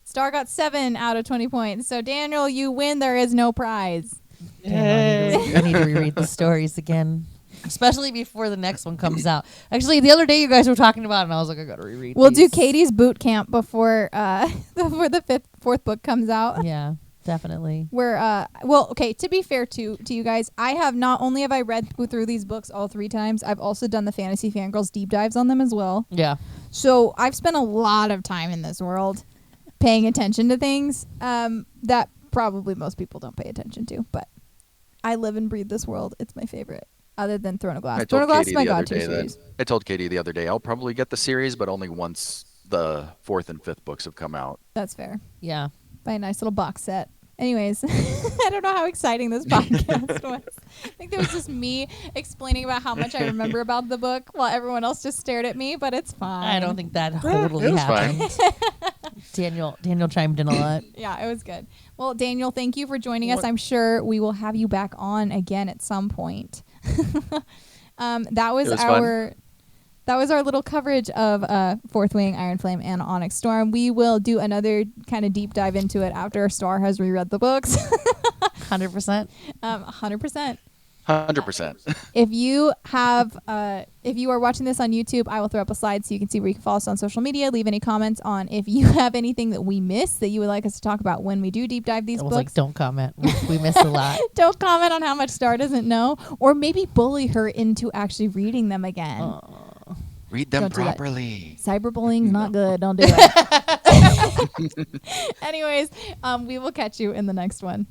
Star got 7 out of 20 points. So Daniel, you win. There is no prize. Damn, I need to reread the stories again. Especially before the next one comes out. Actually, the other day you guys were talking about it, and I was like, I gotta reread We'll these. do Katie's boot camp before the fourth book comes out. Yeah, definitely. Where okay, to be fair to you guys, I have not only have I read through these books all 3 times, I've also done the Fantasy Fangirls deep dives on them as well. Yeah. So I've spent a lot of time in this world paying attention to things that probably most people don't pay attention to, but I live and breathe this world. It's my favorite. Other than Throne of Glass. I Throne of told Glass Katie is my the other god-tier day series. I told Katie the other day I'll probably get the series, but only once the 4th and 5th books have come out. That's fair. Yeah. Buy a nice little box set. Anyways, I don't know how exciting this podcast was. I think that was just me explaining about how much I remember about the book while everyone else just stared at me, but it's fine. I don't think that totally it was happened. Daniel chimed in a lot. Yeah, it was good. Well, Daniel, thank you for joining us. I'm sure we will have you back on again at some point. That was our little coverage of Fourth Wing, Iron Flame, and Onyx Storm. We will do another kind of deep dive into it after Star has reread the books. 100%. 100%. 100%. If you are watching this on YouTube, I will throw up a slide so you can see where you can follow us on social media. Leave any comments on if you have anything that we missed that you would like us to talk about when we do deep dive these books. Like, don't comment. We missed a lot. Don't comment on how much Star doesn't know, or maybe bully her into actually reading them again. Read them properly. Cyberbullying's not good. Don't do it. Anyways, we will catch you in the next one.